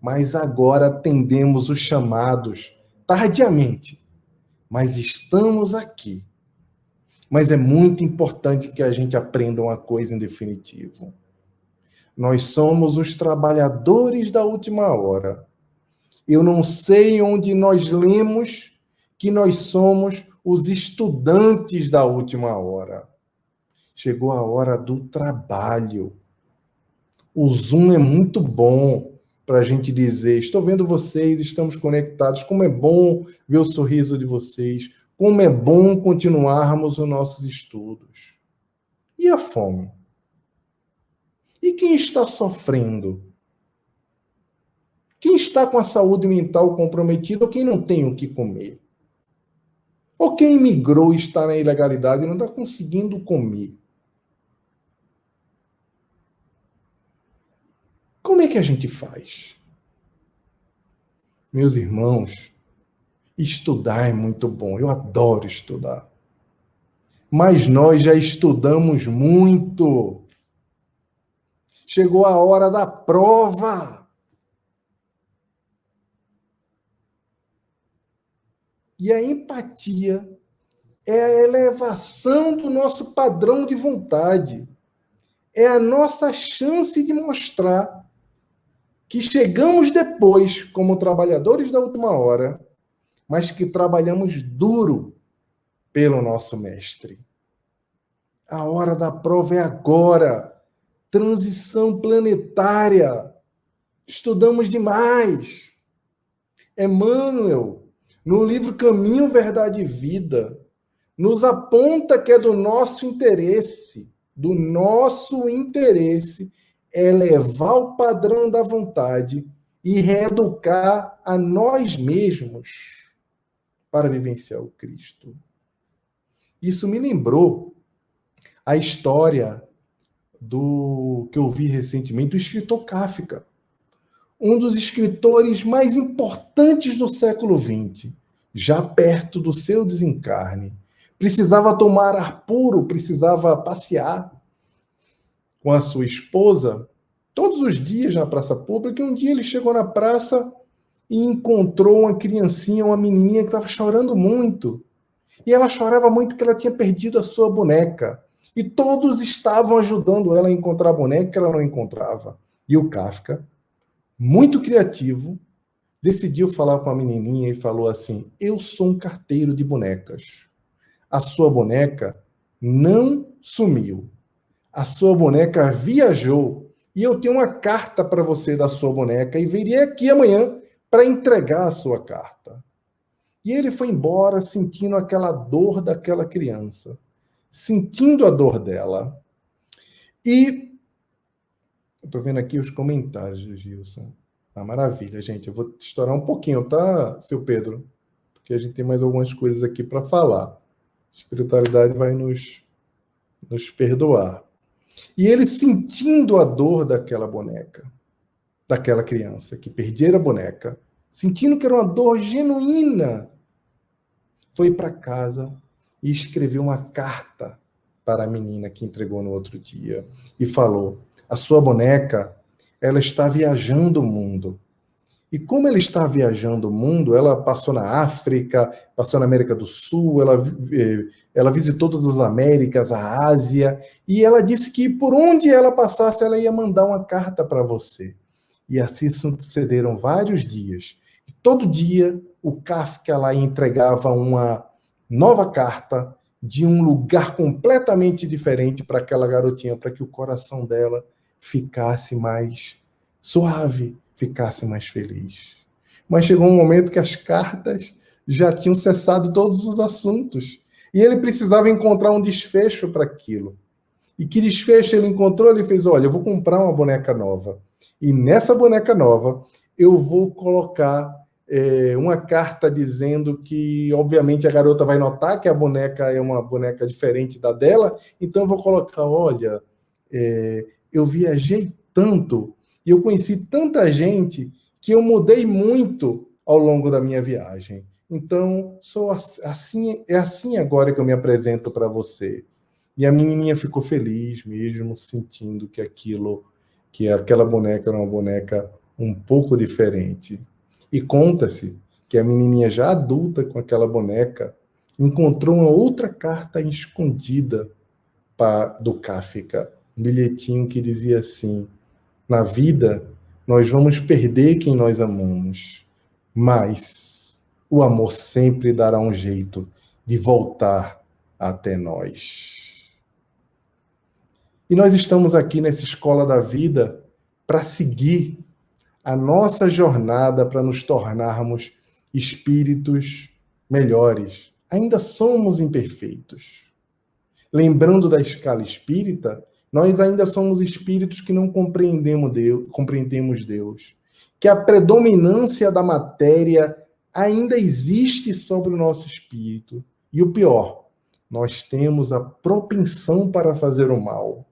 mas agora atendemos os chamados tardiamente, mas estamos aqui. Mas é muito importante que a gente aprenda uma coisa em definitivo. Nós somos os trabalhadores da última hora. Eu não sei onde nós lemos que nós somos os estudantes da última hora. Chegou a hora do trabalho. O Zoom é muito bom para a gente dizer, estou vendo vocês, estamos conectados, como é bom ver o sorriso de vocês, como é bom continuarmos os nossos estudos. E a fome? E quem está sofrendo? Quem está com a saúde mental comprometida ou quem não tem o que comer? Ou quem migrou e está na ilegalidade e não está conseguindo comer? Como é que a gente faz? Meus irmãos, estudar é muito bom. Eu adoro estudar. Mas nós já estudamos muito. Chegou a hora da prova. E a empatia é a elevação do nosso padrão de vontade. É a nossa chance de mostrar que chegamos depois como trabalhadores da última hora, mas que trabalhamos duro pelo nosso mestre. A hora da prova é agora. Transição planetária. Estudamos demais. Emmanuel, no livro Caminho, Verdade e Vida, nos aponta que é do nosso interesse elevar o padrão da vontade e reeducar a nós mesmos para vivenciar o Cristo. Isso me lembrou a história que eu vi recentemente do escritor Kafka, um dos escritores mais importantes do século XX, já perto do seu desencarne. Precisava tomar ar puro, precisava passear com a sua esposa todos os dias na praça pública, e um dia ele chegou na praça e encontrou uma criancinha, uma menininha que estava chorando muito. E ela chorava muito porque ela tinha perdido a sua boneca. E todos estavam ajudando ela a encontrar a boneca que ela não encontrava. E o Kafka, muito criativo, decidiu falar com a menininha e falou assim: eu sou um carteiro de bonecas. A sua boneca não sumiu. A sua boneca viajou e eu tenho uma carta para você da sua boneca e virei aqui amanhã para entregar a sua carta. E ele foi embora sentindo aquela dor daquela criança, sentindo a dor dela. E eu estou vendo aqui os comentários do Gilson. Ah, maravilha, gente. Eu vou estourar um pouquinho, tá, seu Pedro? Porque a gente tem mais algumas coisas aqui para falar. A espiritualidade vai nos perdoar. E ele sentindo a dor daquela boneca, daquela criança que perdera a boneca, sentindo que era uma dor genuína, foi para casa e escreveu uma carta para a menina que entregou no outro dia e falou: a sua boneca, ela está viajando o mundo. E como ela está viajando o mundo, ela passou na África, passou na América do Sul, ela visitou todas as Américas, a Ásia, e ela disse que por onde ela passasse, ela ia mandar uma carta para você. E assim sucederam vários dias. E todo dia, o Kafka lá entregava uma nova carta de um lugar completamente diferente para aquela garotinha, para que o coração dela ficasse mais suave, ficasse mais feliz. Mas chegou um momento que as cartas já tinham cessado todos os assuntos. E ele precisava encontrar um desfecho para aquilo. E que desfecho ele encontrou? Ele fez: olha, eu vou comprar uma boneca nova. E nessa boneca nova, eu vou colocar uma carta dizendo que, obviamente, a garota vai notar que a boneca é uma boneca diferente da dela. Então, eu vou colocar: olha, eu viajei tanto, e eu conheci tanta gente que eu mudei muito ao longo da minha viagem. Então, é assim agora que eu me apresento para você. E a menininha ficou feliz mesmo, sentindo que aquela boneca era uma boneca um pouco diferente. E conta-se que a menininha já adulta com aquela boneca encontrou uma outra carta escondida do Kafka, um bilhetinho que dizia assim: na vida, nós vamos perder quem nós amamos, mas o amor sempre dará um jeito de voltar até nós. E nós estamos aqui nessa escola da vida para seguir a nossa jornada para nos tornarmos espíritos melhores. Ainda somos imperfeitos. Lembrando da escala espírita, nós ainda somos espíritos que não compreendemos Deus, que a predominância da matéria ainda existe sobre o nosso espírito. E o pior, nós temos a propensão para fazer o mal.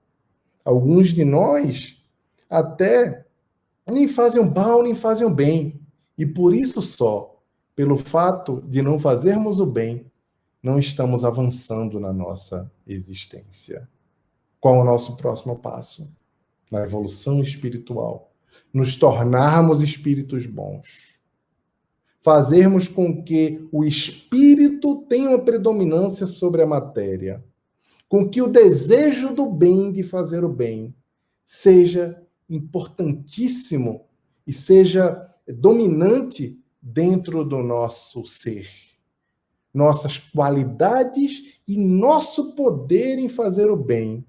Alguns de nós até nem fazem o mal, nem fazem o bem. E por isso só, pelo fato de não fazermos o bem, não estamos avançando na nossa existência. Qual é o nosso próximo passo? Na evolução espiritual. Nos tornarmos espíritos bons. Fazermos com que o espírito tenha uma predominância sobre a matéria. Com que o desejo do bem, de fazer o bem, seja importantíssimo e seja dominante dentro do nosso ser. Nossas qualidades e nosso poder em fazer o bem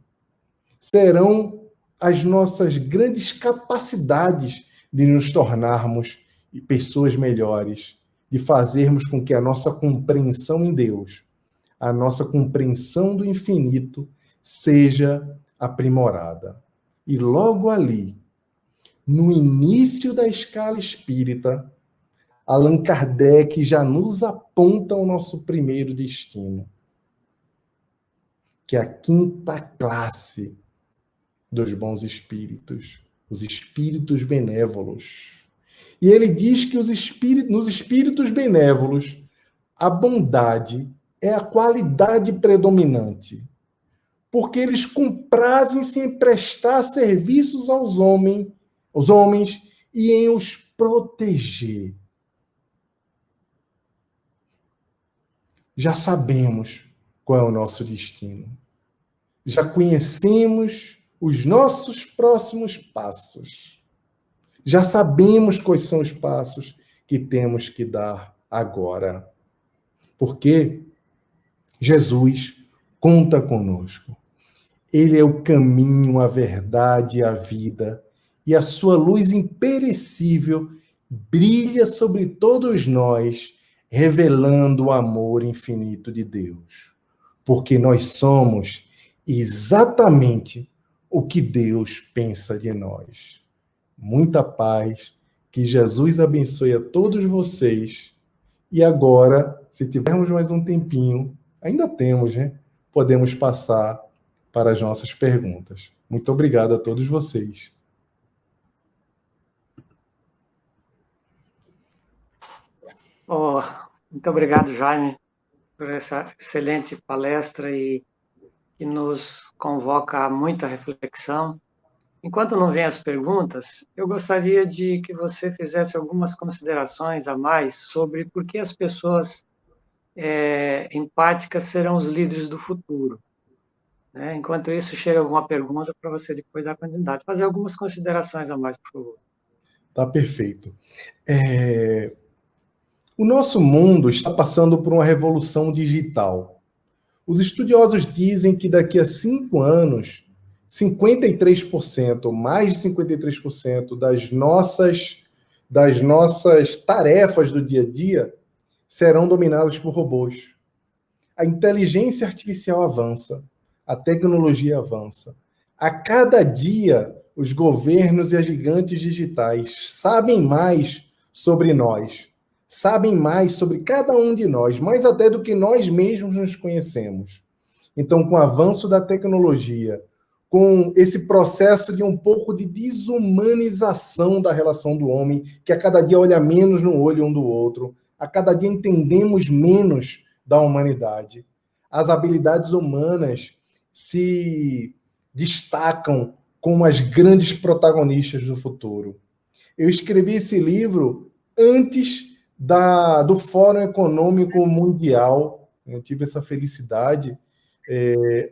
serão as nossas grandes capacidades de nos tornarmos pessoas melhores, de fazermos com que a nossa compreensão em Deus, a nossa compreensão do infinito, seja aprimorada. E logo ali, no início da escala espírita, Allan Kardec já nos aponta o nosso primeiro destino, que é a quinta classe dos bons espíritos, os espíritos benévolos. E ele diz que nos espíritos benévolos, a bondade é a qualidade predominante, porque eles comprazem-se em prestar serviços aos homens e em os proteger. Já sabemos qual é o nosso destino. Já conhecemos os nossos próximos passos. Já sabemos quais são os passos que temos que dar agora. Porque Jesus conta conosco. Ele é o caminho, a verdade e a vida, e a sua luz imperecível brilha sobre todos nós, revelando o amor infinito de Deus. Porque nós somos exatamente o que Deus pensa de nós. Muita paz, que Jesus abençoe a todos vocês. E agora, se tivermos mais um tempinho, ainda temos, né? Podemos passar para as nossas perguntas. Muito obrigado a todos vocês. Oh, muito obrigado, Jaime, por essa excelente palestra e que nos convoca a muita reflexão. Enquanto não vêm as perguntas, eu gostaria de que você fizesse algumas considerações a mais sobre por que as pessoas empáticas serão os líderes do futuro. Né? Enquanto isso, chega alguma pergunta para você depois dar continuidade. Fazer algumas considerações a mais, por favor. Tá perfeito. O nosso mundo está passando por uma revolução digital. Os estudiosos dizem que daqui a 5 anos, 53%, mais de 53% das nossas tarefas do dia a dia serão dominadas por robôs. A inteligência artificial avança, a tecnologia avança. A cada dia, os governos e as gigantes digitais sabem mais sobre nós, sabem mais sobre cada um de nós, mais até do que nós mesmos nos conhecemos. Então, com o avanço da tecnologia, com esse processo de um pouco de desumanização da relação do homem, que a cada dia olha menos no olho um do outro, a cada dia entendemos menos da humanidade. As habilidades humanas se destacam como as grandes protagonistas do futuro. Eu escrevi esse livro antes do Fórum Econômico Mundial. Eu tive essa felicidade,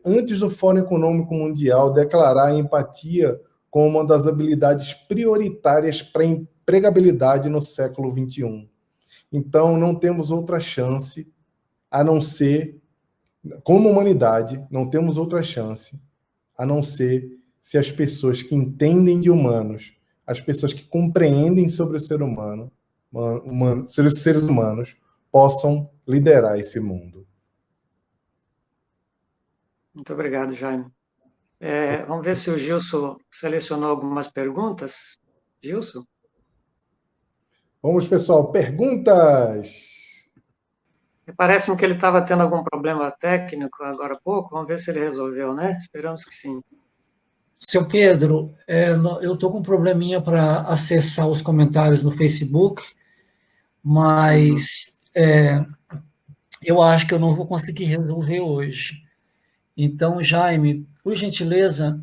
antes do Fórum Econômico Mundial, declarar a empatia como uma das habilidades prioritárias para a empregabilidade no século XXI. Então, não temos outra chance, a não ser, como humanidade, não temos outra chance, a não ser se as pessoas que entendem de humanos as pessoas que compreendem sobre o ser humano, seres humanos, possam liderar esse mundo. Muito obrigado, Jaime. Vamos ver se o Gilson selecionou algumas perguntas. Gilson? Vamos, pessoal, perguntas! Parece-me que ele estava tendo algum problema técnico agora há pouco. Vamos ver se ele resolveu, né? Esperamos que sim. Seu Pedro, eu estou com um probleminha para acessar os comentários no Facebook, mas eu acho que eu não vou conseguir resolver hoje. Então, Jaime, por gentileza,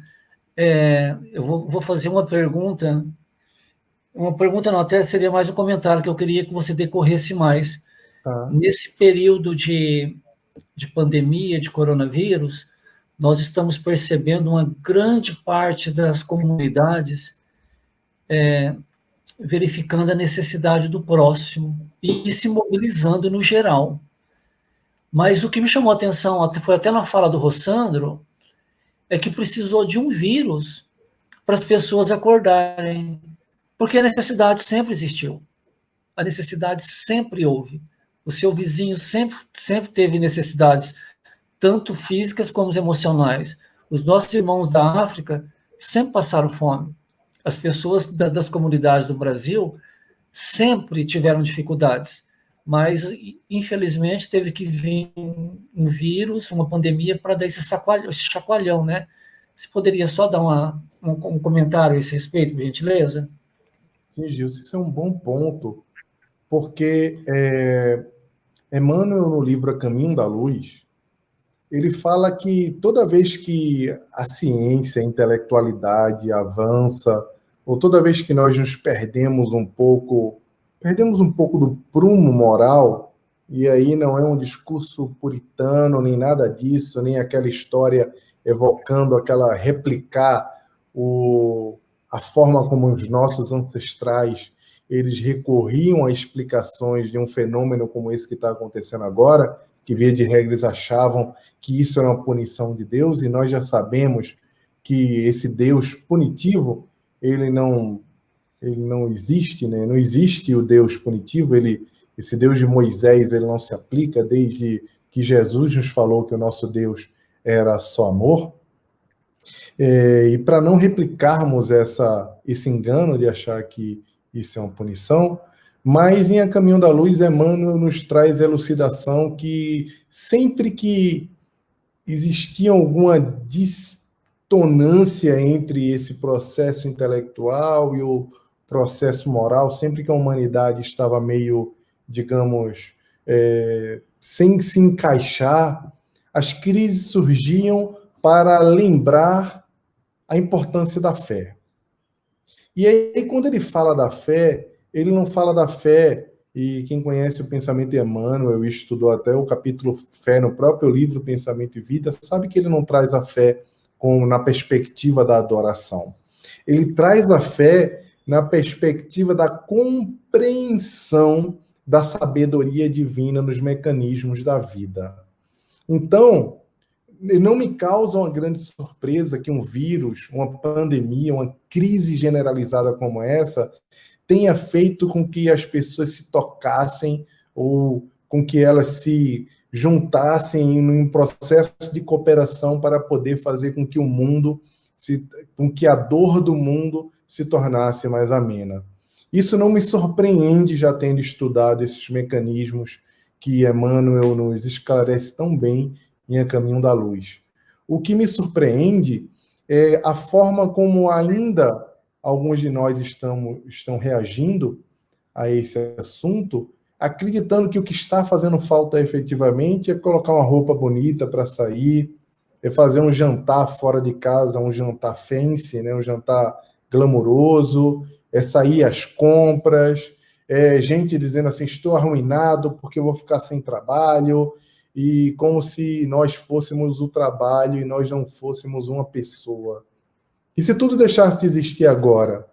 eu vou fazer uma pergunta. Uma pergunta não, até seria mais um comentário que eu queria que você decorresse mais. Tá. Nesse período de pandemia, de coronavírus, nós estamos percebendo uma grande parte das comunidades verificando a necessidade do próximo e se mobilizando no geral. Mas o que me chamou a atenção, foi até na fala do Rossandro, é que precisou de um vírus para as pessoas acordarem, porque a necessidade sempre existiu. A necessidade sempre houve. O seu vizinho sempre teve necessidades, tanto físicas como emocionais. Os nossos irmãos da África sempre passaram fome. As pessoas das comunidades do Brasil sempre tiveram dificuldades, mas, infelizmente, teve que vir um vírus, uma pandemia, para dar esse chacoalhão, né? Você poderia só dar um comentário a esse respeito, por gentileza? Sim, Gilson, isso é um bom ponto, porque Emmanuel, no livro A Caminho da Luz, ele fala que toda vez que a ciência, a intelectualidade avança, ou toda vez que nós nos perdemos um pouco do prumo moral, e aí não é um discurso puritano, nem nada disso, nem aquela história evocando replicar a forma como os nossos ancestrais eles recorriam a explicações de um fenômeno como esse que está acontecendo agora, que, via de regra, eles achavam que isso era uma punição de Deus, e nós já sabemos que esse Deus punitivo, ele não existe, né? Não existe o Deus punitivo, esse Deus de Moisés, ele não se aplica desde que Jesus nos falou que o nosso Deus era só amor. E para não replicarmos esse engano de achar que isso é uma punição, mas em A Caminho da Luz, Emmanuel nos traz a elucidação que sempre que existia alguma dissonância entre esse processo intelectual e o processo moral, sempre que a humanidade estava meio, digamos, sem se encaixar, as crises surgiam para lembrar a importância da fé. E aí, quando ele fala da fé, ele não fala da fé, e quem conhece o pensamento de Emmanuel, estudou até o capítulo Fé no próprio livro Pensamento e Vida, sabe que ele não traz a fé na perspectiva da adoração. Ele traz a fé na perspectiva da compreensão da sabedoria divina nos mecanismos da vida. Então, não me causa uma grande surpresa que um vírus, uma pandemia, uma crise generalizada como essa tenha feito com que as pessoas se tocassem ou com que elas se juntassem em um processo de cooperação para poder fazer com que com que a dor do mundo se tornasse mais amena. Isso não me surpreende, já tendo estudado esses mecanismos que Emmanuel nos esclarece tão bem em A Caminho da Luz. O que me surpreende é a forma como ainda alguns de nós estão reagindo a esse assunto, acreditando que o que está fazendo falta efetivamente é colocar uma roupa bonita para sair, é fazer um jantar fora de casa, um jantar fancy, né? Um jantar glamouroso, é sair às compras, é gente dizendo assim, estou arruinado porque eu vou ficar sem trabalho, e como se nós fôssemos o trabalho e nós não fôssemos uma pessoa. E se tudo deixasse de existir agora?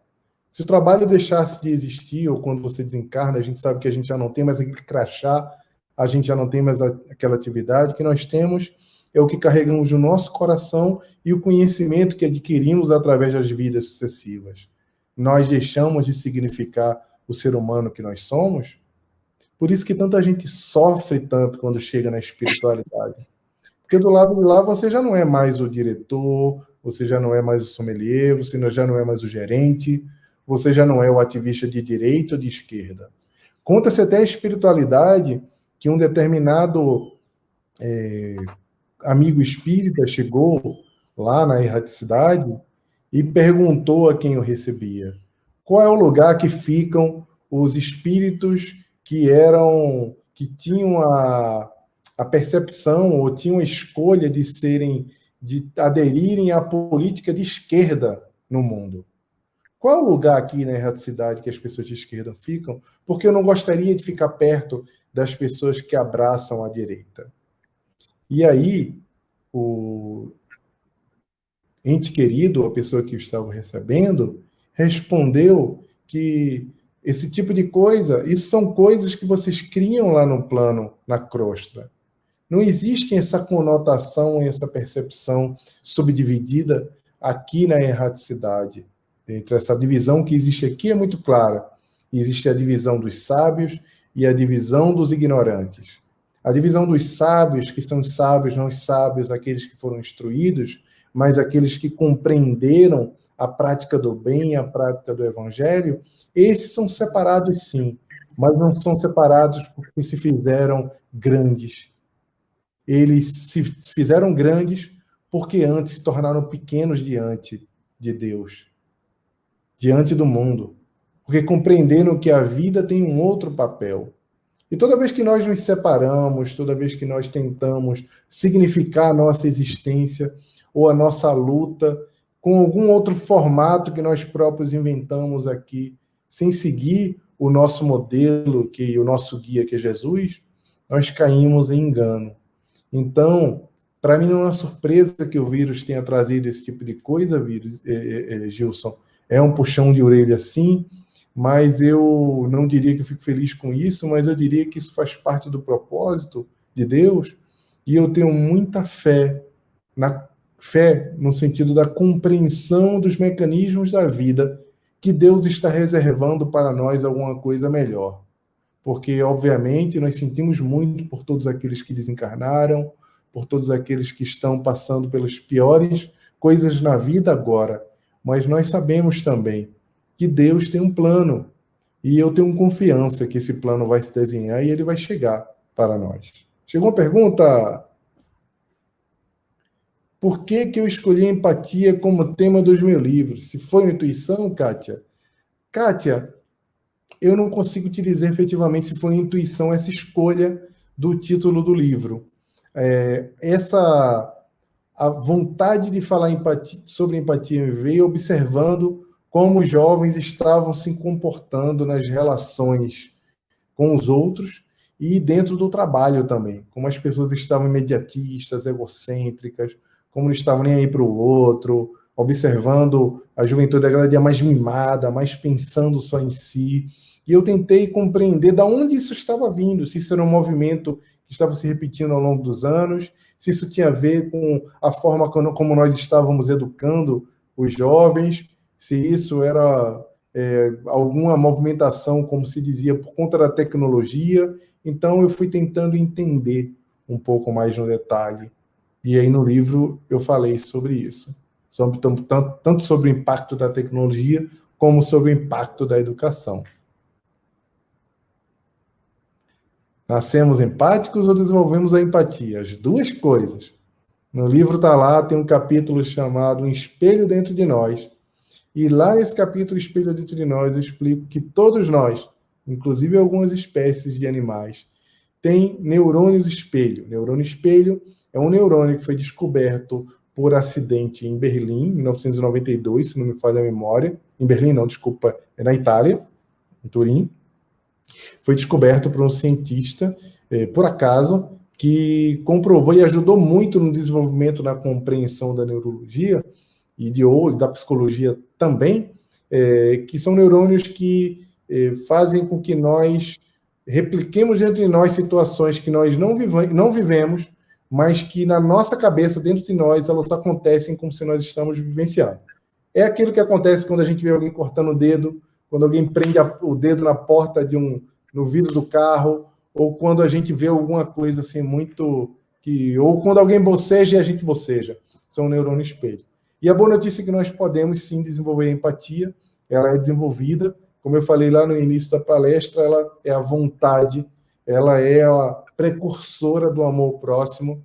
Se o trabalho deixasse de existir, ou quando você desencarna, a gente sabe que a gente já não tem mais aquele crachá, a gente já não tem mais aquela atividade, que nós temos é o que carregamos no nosso coração e o conhecimento que adquirimos através das vidas sucessivas. nós deixamos de significar o ser humano que nós somos. Por isso que tanta gente sofre tanto quando chega na espiritualidade. Porque do lado de lá você já não é mais o diretor, você já não é mais o sommelier, você já não é mais o gerente, você já não é o ativista de direita ou de esquerda. Conta-se até a espiritualidade que um determinado amigo espírita chegou lá na erraticidade e perguntou a quem o recebia: qual é o lugar que ficam os espíritos que tinham a percepção ou tinham a escolha de aderirem à política de esquerda no mundo? Qual é o lugar aqui na erraticidade que as pessoas de esquerda ficam? Porque eu não gostaria de ficar perto das pessoas que abraçam a direita. E aí, o ente querido, a pessoa que o estava recebendo, respondeu que esse tipo de coisa, isso são coisas que vocês criam lá no plano, na crosta. Não existe essa conotação e essa percepção subdividida aqui na erraticidade. Entre essa divisão que existe aqui é muito clara. Existe a divisão dos sábios e a divisão dos ignorantes. A divisão dos sábios, que são os sábios, não os sábios, aqueles que foram instruídos, mas aqueles que compreenderam a prática do bem, a prática do evangelho, esses são separados sim, mas não são separados porque se fizeram grandes. Eles se fizeram grandes porque antes se tornaram pequenos diante de Deus, diante do mundo, porque compreenderam que a vida tem um outro papel. E toda vez que nós nos separamos, toda vez que nós tentamos significar a nossa existência ou a nossa luta com algum outro formato que nós próprios inventamos aqui, sem seguir o nosso modelo, o nosso guia, que é Jesus, nós caímos em engano. Então, para mim não é uma surpresa que o vírus tenha trazido esse tipo de coisa, Gilson. É um puxão de orelha, sim, mas eu não diria que eu fico feliz com isso, mas eu diria que isso faz parte do propósito de Deus, e eu tenho muita fé no sentido da compreensão dos mecanismos da vida, que Deus está reservando para nós alguma coisa melhor. Porque, obviamente, nós sentimos muito por todos aqueles que desencarnaram, por todos aqueles que estão passando pelas piores coisas na vida agora, mas nós sabemos também que Deus tem um plano, e eu tenho confiança que esse plano vai se desenhar e ele vai chegar para nós. Chegou uma pergunta: por que eu escolhi a empatia como tema dos meus livros? Se foi uma intuição, Kátia? Kátia, eu não consigo te dizer efetivamente se foi intuição essa escolha do título do livro. A vontade de falar sobre empatia me veio observando como os jovens estavam se comportando nas relações com os outros e dentro do trabalho também, como as pessoas estavam imediatistas, egocêntricas, como não estavam nem aí para o outro, observando a juventude cada dia mais mimada, mais pensando só em si. E eu tentei compreender de onde isso estava vindo, se isso era um movimento que estava se repetindo ao longo dos anos, se isso tinha a ver com a forma como nós estávamos educando os jovens, se isso era alguma movimentação, como se dizia, por conta da tecnologia. Então, eu fui tentando entender um pouco mais no detalhe. E aí, no livro, eu falei sobre isso. Tanto sobre o impacto da tecnologia, como sobre o impacto da educação. Nascemos empáticos ou desenvolvemos a empatia? As duas coisas. No livro está lá, tem um capítulo chamado Um Espelho Dentro de Nós. E lá nesse capítulo Espelho Dentro de Nós, eu explico que todos nós, inclusive algumas espécies de animais, têm neurônios espelho. Neurônio espelho é um neurônio que foi descoberto por acidente em Berlim, em 1992, se não me falha a memória. Em Berlim, não, desculpa, é na Itália, em Turim. Foi descoberto por um cientista, por acaso, que comprovou e ajudou muito no desenvolvimento da compreensão da neurologia e da psicologia também, que são neurônios que fazem com que nós repliquemos dentro de nós situações que nós não vivemos, mas que na nossa cabeça, dentro de nós, elas acontecem como se nós estamos vivenciando. É aquilo que acontece quando a gente vê alguém cortando o dedo, quando alguém prende o dedo na porta no vidro do carro, ou quando a gente vê alguma coisa assim muito ou quando alguém boceja e a gente boceja. São neurônios espelho. E a boa notícia é que nós podemos sim desenvolver a empatia, ela é desenvolvida, como eu falei lá no início da palestra, ela é a vontade, ela é a precursora do amor próximo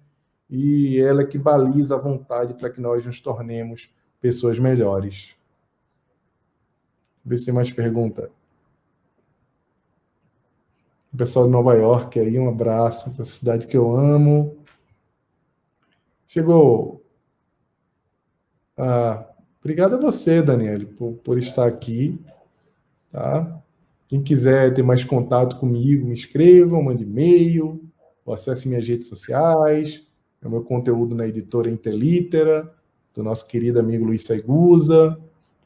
e ela é que baliza a vontade para que nós nos tornemos pessoas melhores. Vê se tem mais pergunta. O pessoal de Nova York aí, um abraço para a cidade que eu amo. Chegou. Obrigado a você, Daniele, por estar aqui. Tá? Quem quiser ter mais contato comigo, me escrevam, mande e-mail, ou acesse minhas redes sociais. É o meu conteúdo na editora Interlitera, do nosso querido amigo Luiz Saigusa,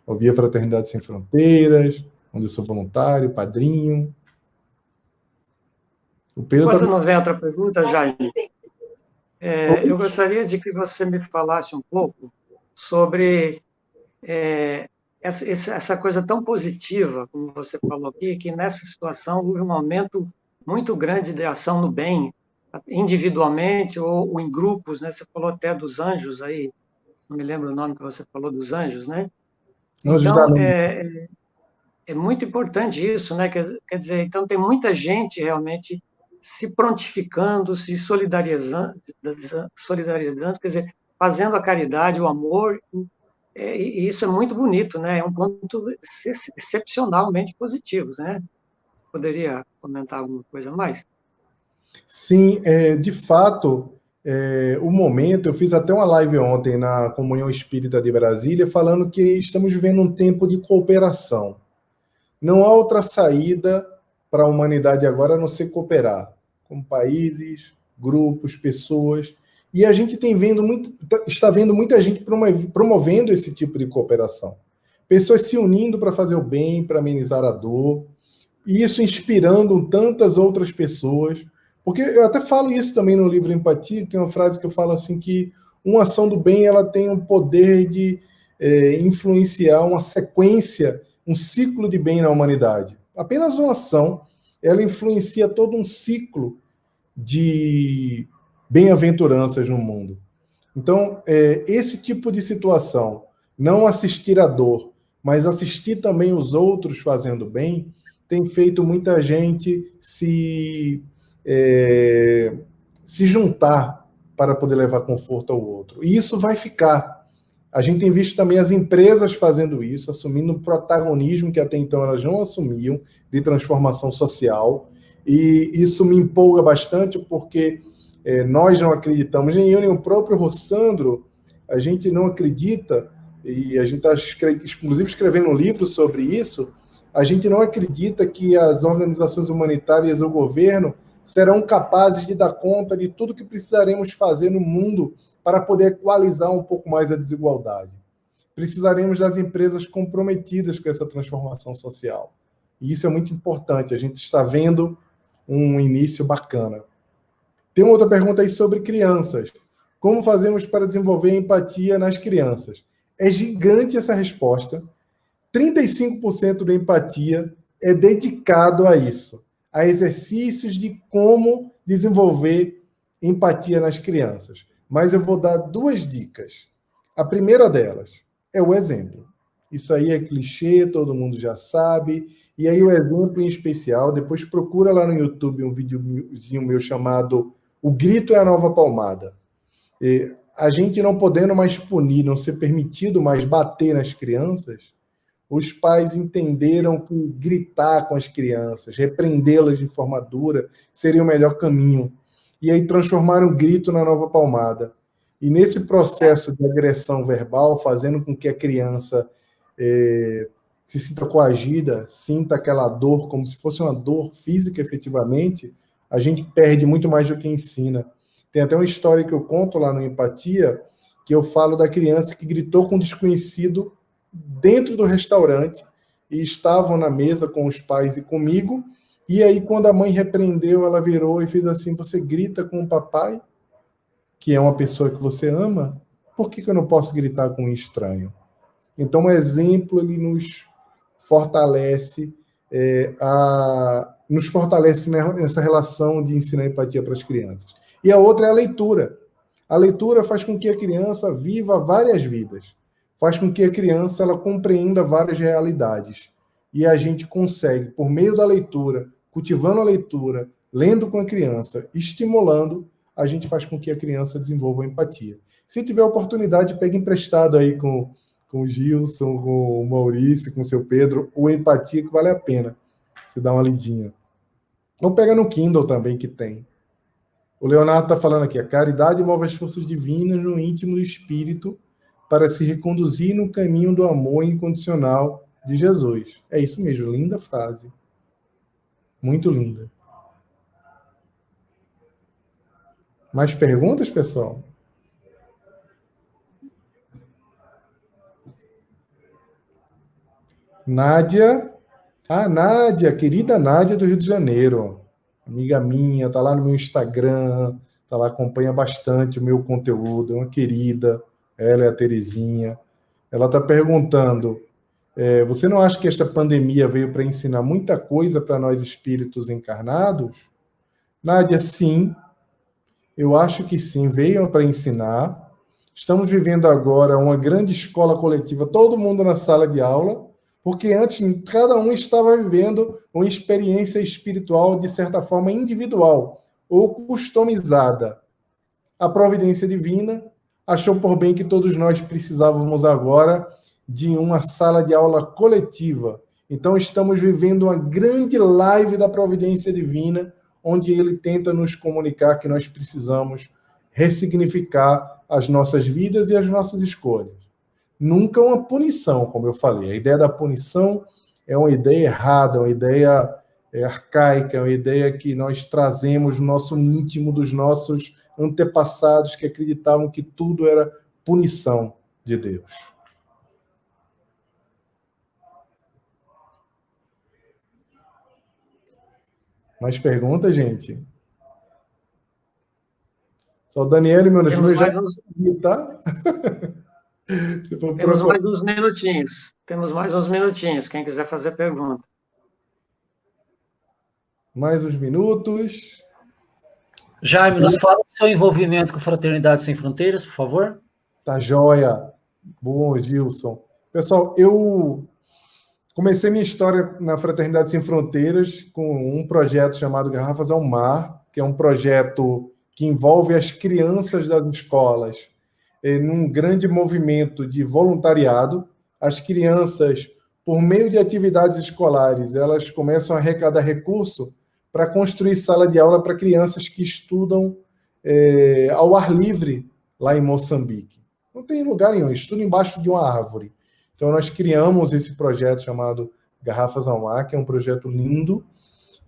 ou via Fraternidade Sem Fronteiras, onde eu sou voluntário, padrinho. O Pedro Enquanto não vem outra pergunta, Jair, eu gostaria de que você me falasse um pouco sobre essa coisa tão positiva, como você falou aqui, que nessa situação houve um aumento muito grande de ação no bem, individualmente ou em grupos, né? Você falou até dos anjos aí, não me lembro o nome que você falou dos anjos, né? Então, é muito importante isso, né? Quer dizer, então tem muita gente realmente se prontificando, se solidarizando, quer dizer, fazendo a caridade, o amor, e isso é muito bonito, né? É um ponto excepcionalmente positivo, né? Poderia comentar alguma coisa mais? Sim, de fato, o momento, eu fiz até uma live ontem na Comunhão Espírita de Brasília, falando que estamos vivendo um tempo de cooperação. Não há outra saída para a humanidade agora a não ser cooperar, com países, grupos, pessoas. E a gente está vendo muita gente promovendo esse tipo de cooperação. Pessoas se unindo para fazer o bem, para amenizar a dor, e isso inspirando tantas outras pessoas. Porque eu até falo isso também no livro Empatia, tem uma frase que eu falo assim que uma ação do bem ela tem um poder de influenciar uma sequência, um ciclo de bem na humanidade. Apenas uma ação, ela influencia todo um ciclo de bem-aventuranças no mundo. Então, esse tipo de situação, não assistir à dor, mas assistir também os outros fazendo bem, tem feito muita gente se juntar para poder levar conforto ao outro. E isso vai ficar. A gente tem visto também as empresas fazendo isso, assumindo o protagonismo que até então elas não assumiam, de transformação social. E isso me empolga bastante, porque nós não acreditamos, nem eu, nem o próprio Rossandro, a gente não acredita, e a gente está, inclusive, escrevendo um livro sobre isso, a gente não acredita que as organizações humanitárias e o governo serão capazes de dar conta de tudo que precisaremos fazer no mundo para poder equalizar um pouco mais a desigualdade. Precisaremos das empresas comprometidas com essa transformação social. E isso é muito importante. A gente está vendo um início bacana. Tem uma outra pergunta aí sobre crianças. Como fazemos para desenvolver empatia nas crianças? É gigante essa resposta. 35% da empatia é dedicado a isso, a exercícios de como desenvolver empatia nas crianças. Mas eu vou dar 2 dicas. A primeira delas é o exemplo. Isso aí é clichê, todo mundo já sabe. E aí o exemplo em especial, depois procura lá no YouTube um videozinho meu chamado O Grito é a Nova Palmada. A gente não podendo mais punir, não ser permitido mais bater nas crianças, os pais entenderam que gritar com as crianças, repreendê-las de forma dura, seria o melhor caminho. E aí transformaram o grito na nova palmada. E nesse processo de agressão verbal, fazendo com que a criança se sinta coagida, sinta aquela dor como se fosse uma dor física efetivamente, a gente perde muito mais do que ensina. Tem até uma história que eu conto lá no Empatia, que eu falo da criança que gritou com um desconhecido dentro do restaurante e estavam na mesa com os pais e comigo, e aí quando a mãe repreendeu, ela virou e fez assim: você grita com o papai, que é uma pessoa que você ama, por que eu não posso gritar com um estranho? Então, o exemplo ele nos fortalece nessa relação de ensinar empatia para as crianças. E a outra é a leitura. A leitura faz com que a criança viva várias vidas, faz com que a criança ela compreenda várias realidades. E a gente consegue, por meio da leitura, cultivando a leitura, lendo com a criança, estimulando, a gente faz com que a criança desenvolva empatia. Se tiver oportunidade, pegue emprestado aí com o Gilson, com o Maurício, com o seu Pedro, o Empatia, que vale a pena você dar uma lidinha. Ou pega no Kindle também, que tem. O Leonardo está falando aqui, a caridade move as forças divinas no íntimo do espírito para se reconduzir no caminho do amor incondicional de Jesus. É isso mesmo, linda frase. Muito linda. Mais perguntas, pessoal? Nádia. Nádia, querida Nádia do Rio de Janeiro. Amiga minha, tá lá no meu Instagram, tá lá, acompanha bastante o meu conteúdo, é uma querida. Ela é a Terezinha. Ela está perguntando, você não acha que esta pandemia veio para ensinar muita coisa para nós espíritos encarnados? Nádia, sim. Eu acho que sim, veio para ensinar. Estamos vivendo agora uma grande escola coletiva, todo mundo na sala de aula, porque antes cada um estava vivendo uma experiência espiritual, de certa forma, individual ou customizada. A providência divina achou por bem que todos nós precisávamos agora de uma sala de aula coletiva. Então, estamos vivendo uma grande live da providência divina, onde ele tenta nos comunicar que nós precisamos ressignificar as nossas vidas e as nossas escolhas. Nunca uma punição, como eu falei. A ideia da punição é uma ideia errada, uma ideia arcaica, é uma ideia que nós trazemos no nosso íntimo dos nossos antepassados que acreditavam que tudo era punição de Deus. Mais perguntas, gente? Só o Daniel e meu filho já tá? Temos mais uns minutinhos. Temos mais uns minutinhos, quem quiser fazer pergunta. Mais uns minutos. Jaime, nos fala do seu envolvimento com Fraternidade Sem Fronteiras, por favor. Tá joia. Bom, Gilson. Pessoal, eu comecei minha história na Fraternidade Sem Fronteiras com um projeto chamado Garrafas ao Mar, que é um projeto que envolve as crianças das escolas num grande movimento de voluntariado. As crianças, por meio de atividades escolares, elas começam a arrecadar recurso para construir sala de aula para crianças que estudam ao ar livre lá em Moçambique. Não tem lugar nenhum, estudam embaixo de uma árvore. Então, nós criamos esse projeto chamado Garrafas ao Mar, que é um projeto lindo,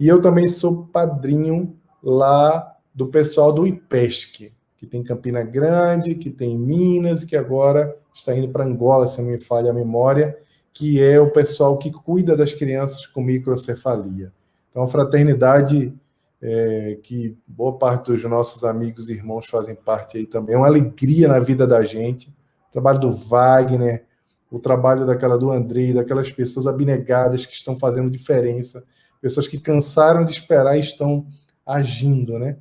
e eu também sou padrinho lá do pessoal do IPESC, que tem Campina Grande, que tem Minas, que agora está indo para Angola, se não me falha a memória, que é o pessoal que cuida das crianças com microcefalia. Então, a fraternidade, que boa parte dos nossos amigos e irmãos fazem parte aí também, é uma alegria na vida da gente. O trabalho do Wagner, o trabalho do Andrei, daquelas pessoas abnegadas que estão fazendo diferença, pessoas que cansaram de esperar e estão agindo, né?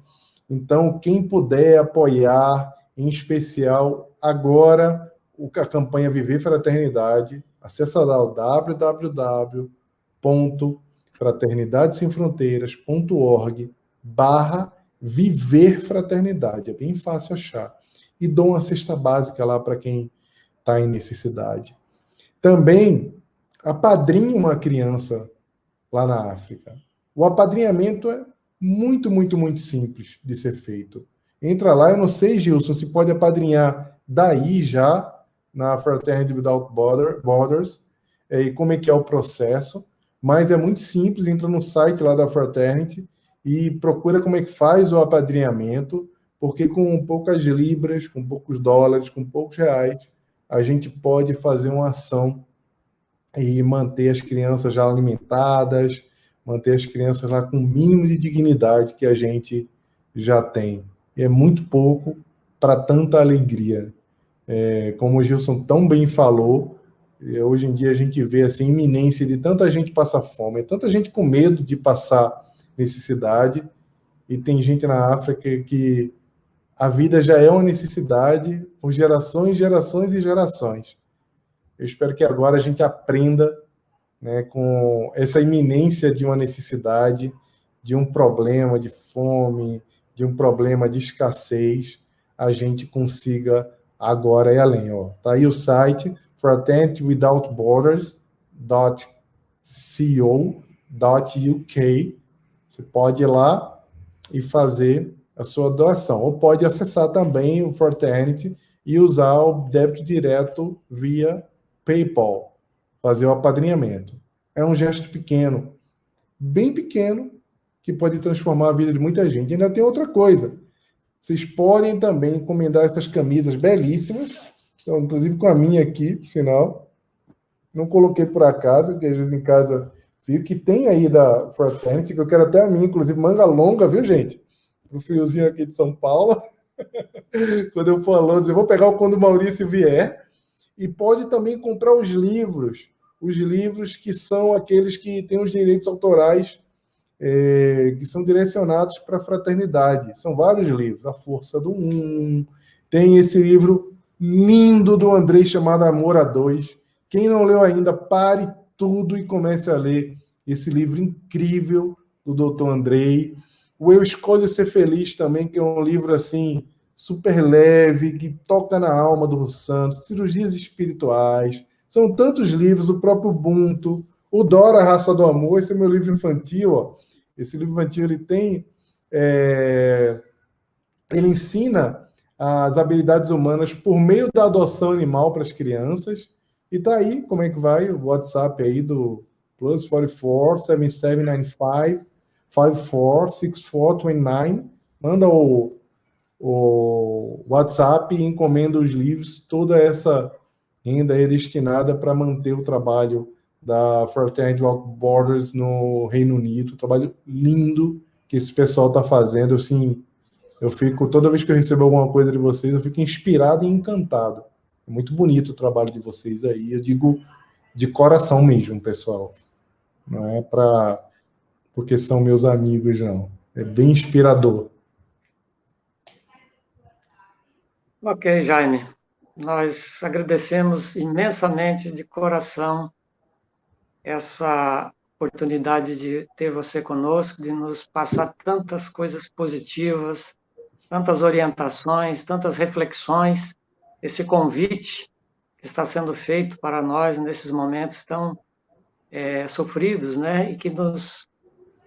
Então, quem puder apoiar, em especial agora, a campanha Viver Fraternidade, acessa lá o www.fraternidadesemfronteiras.org/Viver Fraternidade. É bem fácil achar. E dou uma cesta básica lá para quem está em necessidade. Também apadrinho uma criança lá na África. O apadrinhamento é muito, muito, muito simples de ser feito. Entra lá, eu não sei, Gilson, se pode apadrinhar daí já, na Fraternity Without Borders, e como é que é o processo, mas é muito simples, entra no site lá da Fraternity e procura como é que faz o apadrinhamento, porque com poucas libras, com poucos dólares, com poucos reais, a gente pode fazer uma ação e manter as crianças já alimentadas, manter as crianças lá com o mínimo de dignidade que a gente já tem. E é muito pouco para tanta alegria. Como o Gilson tão bem falou, Hoje em dia a gente vê assim, a iminência de tanta gente passar fome, tanta gente com medo de passar necessidade, e tem gente na África que a vida já é uma necessidade por gerações, gerações e gerações. Eu espero que agora a gente aprenda, né, com essa iminência de uma necessidade, de um problema de fome, de um problema de escassez, a gente consiga agora ir além. Ó. Tá aí o site fraternitywithoutborders.co.uk. Você pode ir lá e fazer a sua doação. Ou pode acessar também o Fraternity e usar o débito direto via PayPal, fazer o apadrinhamento. É um gesto pequeno, bem pequeno, que pode transformar a vida de muita gente. Ainda tem outra coisa. Vocês podem também encomendar essas camisas belíssimas, então, inclusive com a minha aqui, por sinal. Não coloquei por acaso, porque às vezes em casa fico, que tem aí da Fraternity, que eu quero até a minha, inclusive manga longa, viu, gente? Pro friozinho aqui de São Paulo. Quando eu for a Londres, eu vou pegar quando o Maurício vier. E pode também comprar os livros que são aqueles que têm os direitos autorais, que são direcionados para a fraternidade. São vários livros, A Força do Um, tem esse livro lindo do Andrei chamado Amor a Dois. Quem não leu ainda, pare tudo e comece a ler esse livro incrível do Dr. Andrei. O Eu Escolho Ser Feliz também, que é um livro assim super leve, que toca na alma do Santos, cirurgias espirituais. São tantos livros, o próprio Ubuntu, o Dora, a Raça do Amor, esse é meu livro infantil. Ó. Esse livro infantil ele tem... ele ensina as habilidades humanas por meio da adoção animal para as crianças. E tá aí, como é que vai? O WhatsApp aí do +44 7795 546429. Manda o WhatsApp e encomenda os livros. Toda essa renda é destinada para manter o trabalho da Fraternity Without Borders no Reino Unido. Um trabalho lindo que esse pessoal está fazendo. Assim, eu fico, toda vez que eu recebo alguma coisa de vocês, eu fico inspirado e encantado. É muito bonito o trabalho de vocês aí. Eu digo de coração mesmo, pessoal. Não é porque são meus amigos, não. É bem inspirador. Ok, Jaime. Nós agradecemos imensamente de coração essa oportunidade de ter você conosco, de nos passar tantas coisas positivas, tantas orientações, tantas reflexões, esse convite que está sendo feito para nós nesses momentos tão sofridos, né? E que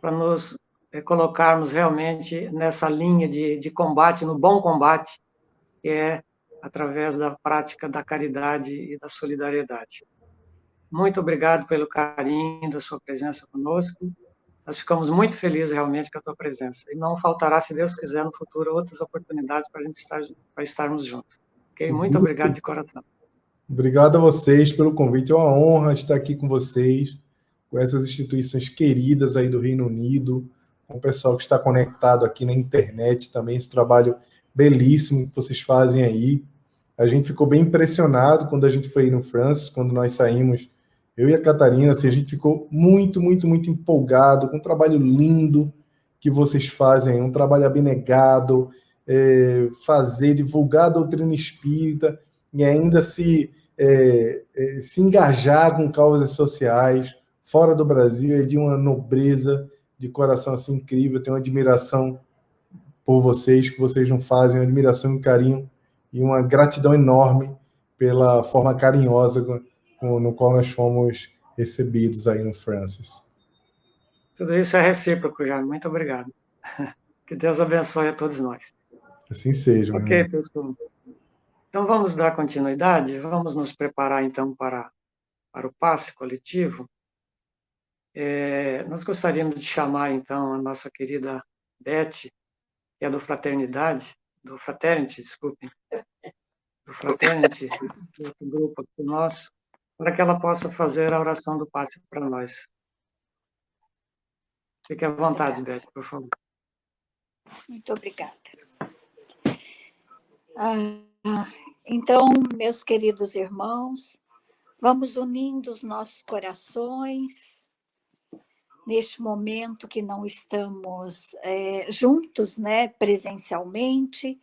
para nos colocarmos realmente nessa linha de combate, no bom combate, que é através da prática da caridade e da solidariedade. Muito obrigado pelo carinho da sua presença conosco. Nós ficamos muito felizes realmente com a tua presença. E não faltará, se Deus quiser, no futuro, outras oportunidades para estarmos juntos. Okay? Muito obrigado de coração. Obrigado a vocês pelo convite. É uma honra estar aqui com vocês, com essas instituições queridas aí do Reino Unido, com o pessoal que está conectado aqui na internet também, esse trabalho belíssimo que vocês fazem aí. A gente ficou bem impressionado quando a gente foi aí no Francis, quando nós saímos, eu e a Catarina, assim, a gente ficou muito, muito, muito empolgado com o trabalho lindo que vocês fazem, um trabalho abnegado, divulgar a doutrina espírita e ainda se engajar com causas sociais fora do Brasil. É de uma nobreza de coração assim incrível. Eu tenho uma admiração por vocês, que vocês não fazem, uma admiração e um carinho e uma gratidão enorme pela forma carinhosa no qual nós fomos recebidos aí no Francis. Tudo isso é recíproco, Jaime. Muito obrigado. Que Deus abençoe a todos nós. Assim seja. Ok, pessoal. Então, vamos dar continuidade, vamos nos preparar, então, para o passe coletivo. Nós gostaríamos de chamar, então, a nossa querida Beth, que é do Fraternity, desculpem, do Fraternity, do outro grupo aqui nosso, para que ela possa fazer a oração do passe para nós. Fique à vontade, Beth, por favor. Muito obrigada. Então, meus queridos irmãos, Vamos unindo os nossos corações neste momento que não estamos juntos, né, presencialmente,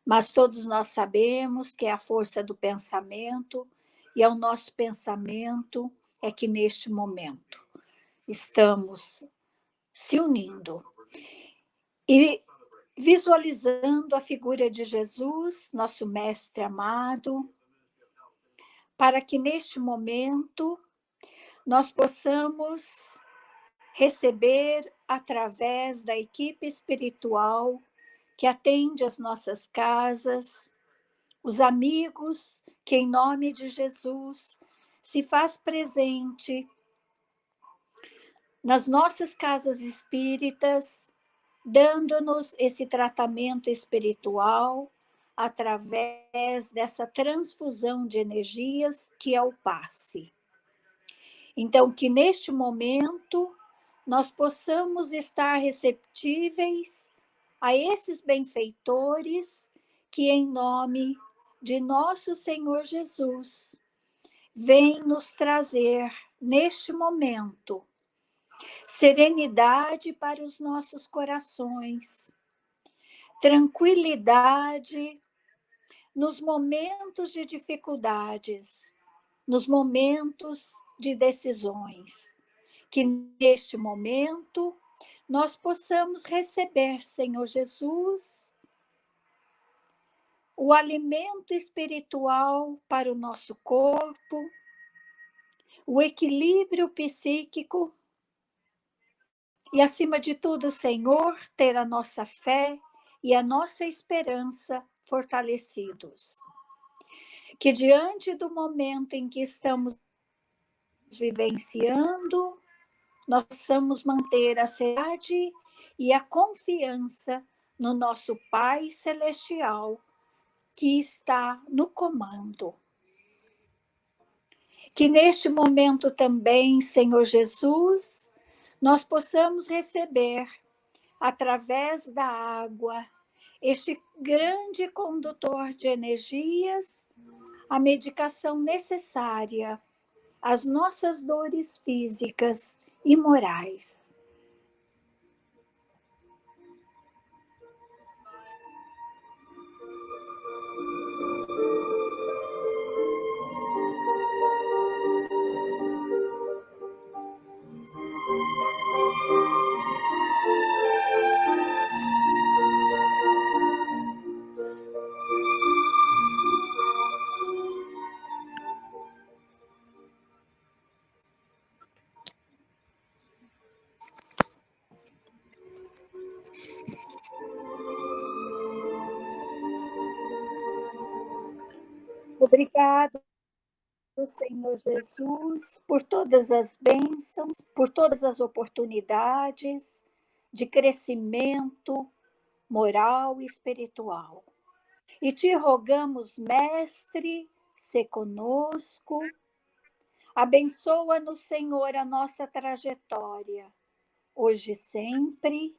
mas todos nós sabemos que é a força do pensamento, e é o nosso pensamento é que neste momento estamos se unindo e visualizando a figura de Jesus, nosso mestre amado, para que neste momento nós possamos receber através da equipe espiritual que atende as nossas casas, os amigos que, em nome de Jesus, se faz presente nas nossas casas espíritas, dando-nos esse tratamento espiritual através dessa transfusão de energias que é o passe. Então, que neste momento nós possamos estar receptíveis a esses benfeitores que, em nome de nosso Senhor Jesus, vêm nos trazer, neste momento, serenidade para os nossos corações, tranquilidade nos momentos de dificuldades, nos momentos de decisões. Que neste momento nós possamos receber, Senhor Jesus, o alimento espiritual para o nosso corpo, o equilíbrio psíquico e, acima de tudo, Senhor, ter a nossa fé e a nossa esperança fortalecidos. Que diante do momento em que estamos vivenciando, nós possamos manter a seriedade e a confiança no nosso Pai Celestial, que está no comando. Que neste momento também, Senhor Jesus, nós possamos receber, através da água, este grande condutor de energias, a medicação necessária às nossas dores físicas e morais. Obrigado, Senhor Jesus, por todas as bênçãos, por todas as oportunidades de crescimento moral e espiritual. E te rogamos, Mestre, se conosco, abençoa-nos, Senhor, a nossa trajetória, hoje e sempre,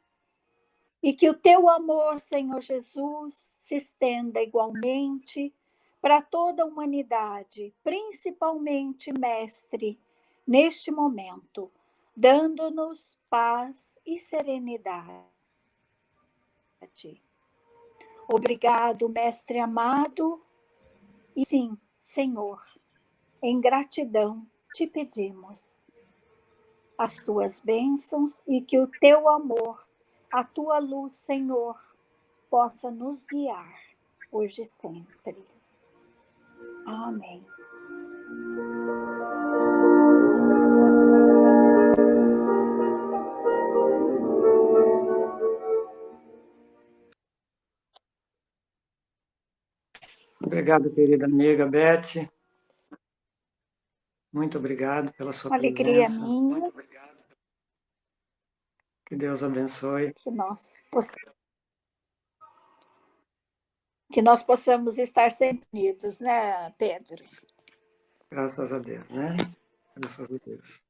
e que o teu amor, Senhor Jesus, se estenda igualmente para toda a humanidade, principalmente, Mestre, neste momento, dando-nos paz e serenidade. Obrigado, Mestre amado, e sim, Senhor, em gratidão te pedimos as tuas bênçãos e que o teu amor, a tua luz, Senhor, possa nos guiar hoje e sempre. Amém. Obrigado, querida amiga Beth. Muito obrigado pela sua Alegria presença. minha. Muito obrigado. Que Deus abençoe. Que nós possamos estar sempre unidos, né, Pedro? Graças a Deus, né? Graças a Deus.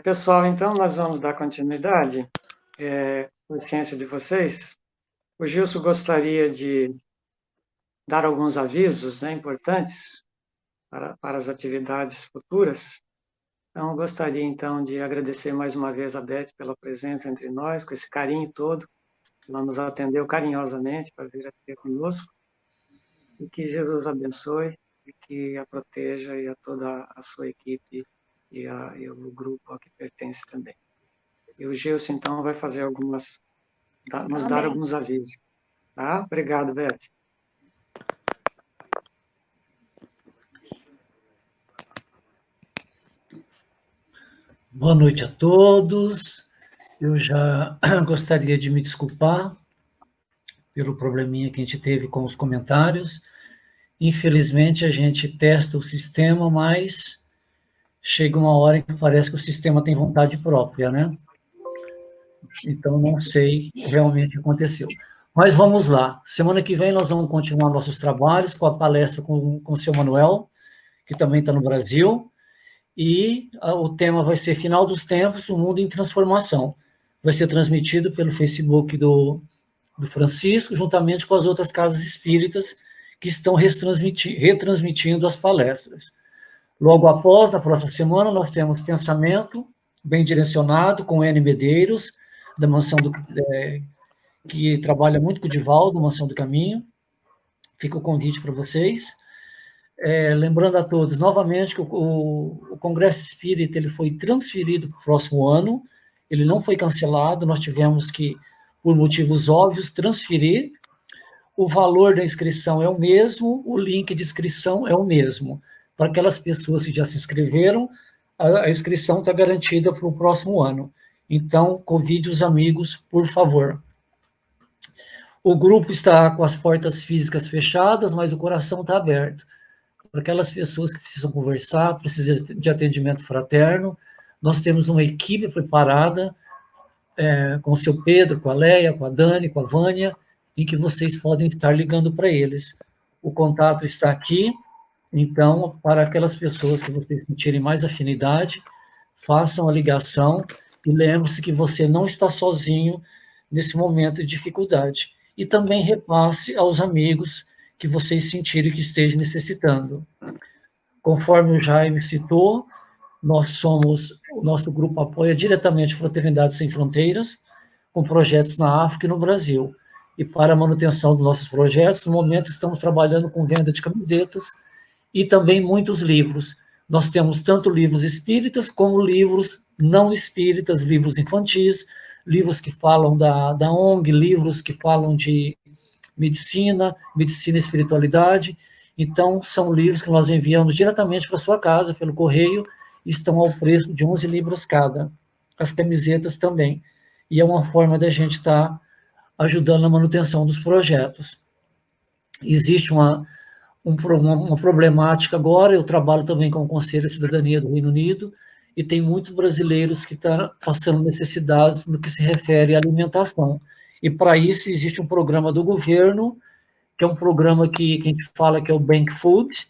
Pessoal, então nós vamos dar continuidade. Consciência de vocês. O Gilson gostaria de dar alguns avisos, né, importantes para as atividades futuras. Então, gostaria, então, de agradecer mais uma vez a Beth pela presença entre nós, com esse carinho todo. Ela nos atendeu carinhosamente para vir aqui conosco. E que Jesus abençoe e que a proteja e a toda a sua equipe e o grupo a que pertence também. E o Gilson, então, vai fazer nos dar alguns avisos. Tá? Obrigado, Beth. Boa noite a todos. Eu já gostaria de me desculpar pelo probleminha que a gente teve com os comentários. Infelizmente, a gente testa o sistema, mas chega uma hora em que parece que o sistema tem vontade própria, né? Então, não sei o que realmente aconteceu. Mas vamos lá. Semana que vem nós vamos continuar nossos trabalhos com a palestra com o seu Manuel, que também está no Brasil. E o tema vai ser Final dos Tempos, o Mundo em Transformação. Vai ser transmitido pelo Facebook do Francisco, juntamente com as outras casas espíritas que estão retransmitindo as palestras. Logo após, na próxima semana, nós temos Pensamento Bem Direcionado, com N. Medeiros, da Mansão que trabalha muito com o Divaldo, Mansão do Caminho. Fica o convite para vocês. Lembrando a todos, novamente, que o Congresso Espírita ele foi transferido para o próximo ano, ele não foi cancelado, nós tivemos que, por motivos óbvios, transferir. O valor da inscrição é o mesmo, o link de inscrição é o mesmo. Para aquelas pessoas que já se inscreveram, a inscrição está garantida para o próximo ano. Então, convide os amigos, por favor. O grupo está com as portas físicas fechadas, mas o coração está aberto. Para aquelas pessoas que precisam conversar, precisam de atendimento fraterno, nós temos uma equipe preparada, com o seu Pedro, com a Leia, com a Dani, com a Vânia, em que vocês podem estar ligando para eles. O contato está aqui, então, para aquelas pessoas que vocês sentirem mais afinidade, façam a ligação e lembre-se que você não está sozinho nesse momento de dificuldade. E também repasse aos amigos que vocês sentirem que estejam necessitando. Conforme o Jaime citou, o nosso grupo apoia diretamente a Fraternidade Sem Fronteiras, com projetos na África e no Brasil. E para a manutenção dos nossos projetos, no momento estamos trabalhando com venda de camisetas e também muitos livros. Nós temos tanto livros espíritas como livros não espíritas, livros infantis, livros que falam da ONG, livros que falam de medicina e espiritualidade. Então, são livros que nós enviamos diretamente para sua casa, pelo correio, e estão ao preço de 11 libras cada. As camisetas também. E é uma forma da gente estar ajudando na manutenção dos projetos. Existe uma problemática agora, eu trabalho também com o Conselho de Cidadania do Reino Unido, e tem muitos brasileiros que estão passando necessidades no que se refere à alimentação. E para isso existe um programa do governo, que é um programa que a gente fala que é o Bank Food,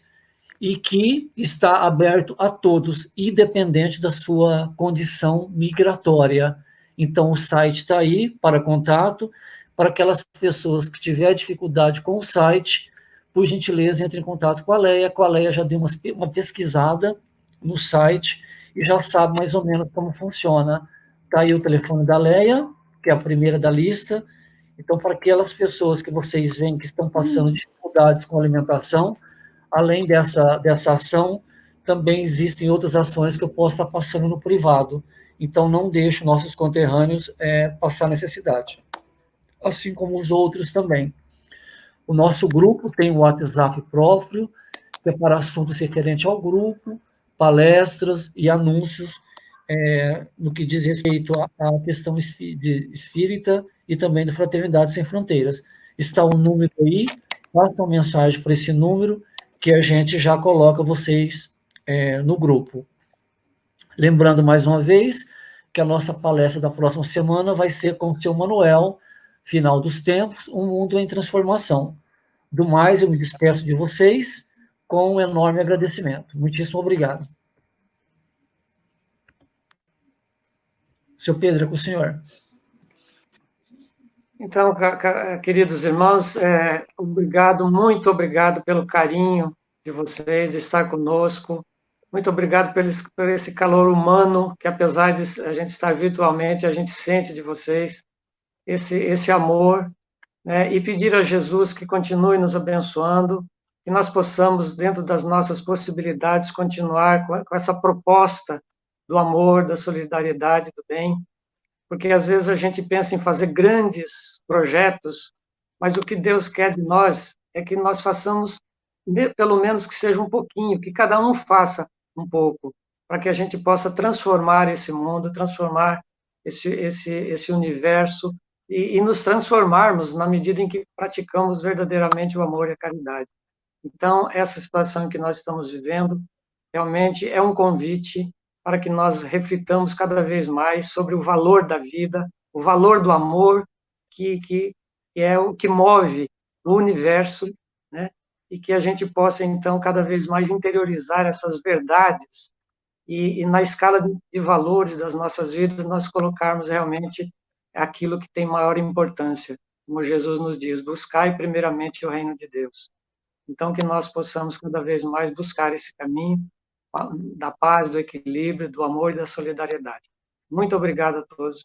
e que está aberto a todos, independente da sua condição migratória. Então, o site está aí para contato. Para aquelas pessoas que tiverem dificuldade com o site, por gentileza, entre em contato com a Leia. Com a Leia já deu uma pesquisada no site e já sabe mais ou menos como funciona. Está aí o telefone da Leia, que é a primeira da lista. Então, para aquelas pessoas que vocês veem que estão passando dificuldades com a alimentação, além dessa ação, também existem outras ações que eu posso estar passando no privado. Então, não deixe nossos conterrâneos passar necessidade. Assim como os outros também. O nosso grupo tem um WhatsApp próprio, que é para assuntos referentes ao grupo, palestras e anúncios no que diz respeito à questão espírita e também da Fraternidade Sem Fronteiras. Está um número aí, faça uma mensagem para esse número, que a gente já coloca vocês no grupo. Lembrando mais uma vez que a nossa palestra da próxima semana vai ser com o seu Manuel, Final dos Tempos, um mundo em transformação. Do mais, eu me despeço de vocês com um enorme agradecimento. Muitíssimo obrigado. Seu Pedro, é com o senhor. Então, queridos irmãos, obrigado, muito obrigado pelo carinho de vocês, de estar conosco. Muito obrigado por esse calor humano, que apesar de a gente estar virtualmente, a gente sente de vocês esse amor, né? E pedir a Jesus que continue nos abençoando, que nós possamos, dentro das nossas possibilidades, continuar com essa proposta do amor, da solidariedade, do bem, porque às vezes a gente pensa em fazer grandes projetos, mas o que Deus quer de nós é que nós façamos, pelo menos que seja um pouquinho, que cada um faça um pouco, para que a gente possa transformar esse mundo, transformar esse universo e nos transformarmos na medida em que praticamos verdadeiramente o amor e a caridade. Então, essa situação que nós estamos vivendo realmente é um convite para que nós reflitamos cada vez mais sobre o valor da vida, o valor do amor, que é o que move o universo, né? E que a gente possa, então, cada vez mais interiorizar essas verdades e na escala de valores das nossas vidas, nós colocarmos realmente aquilo que tem maior importância, como Jesus nos diz, buscai primeiramente o reino de Deus. Então, que nós possamos cada vez mais buscar esse caminho da paz, do equilíbrio, do amor e da solidariedade. Muito obrigado a todos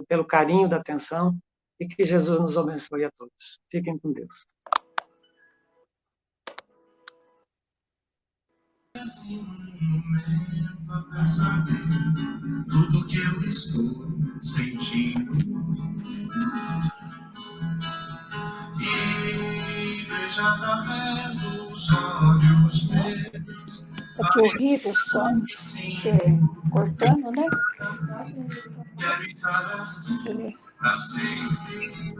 pelo carinho, da atenção, e que Jesus nos abençoe a todos. Fiquem com Deus. Assim, um momento até saber tudo que eu estou sentindo e veja através dos olhos meus. Que horrível o som, cortando, né? Quero estar assim para sempre.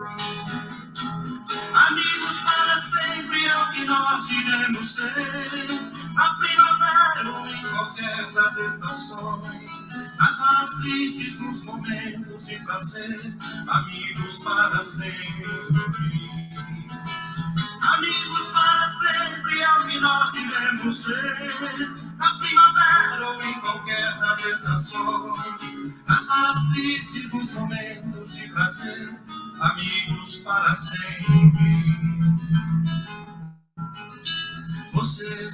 Amigos para sempre é o que nós iremos ser. Na primavera ou em qualquer das estações, nas horas tristes, nos momentos de prazer. Amigos para sempre. Amigos para sempre é o que nós iremos ser. Na primavera ou em qualquer das estações, nas horas tristes, nos momentos de prazer. Amigos para sempre. Você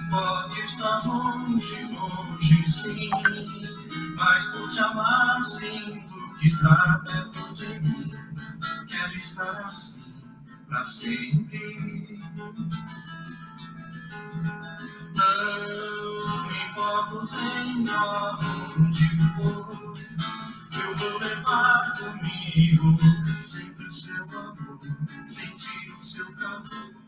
pode estar longe, longe sim, mas por te amar sinto que está perto de mim. Quero estar assim para sempre. Não me importo, tenha onde for, eu vou levar comigo sempre o seu amor, sentir o seu calor.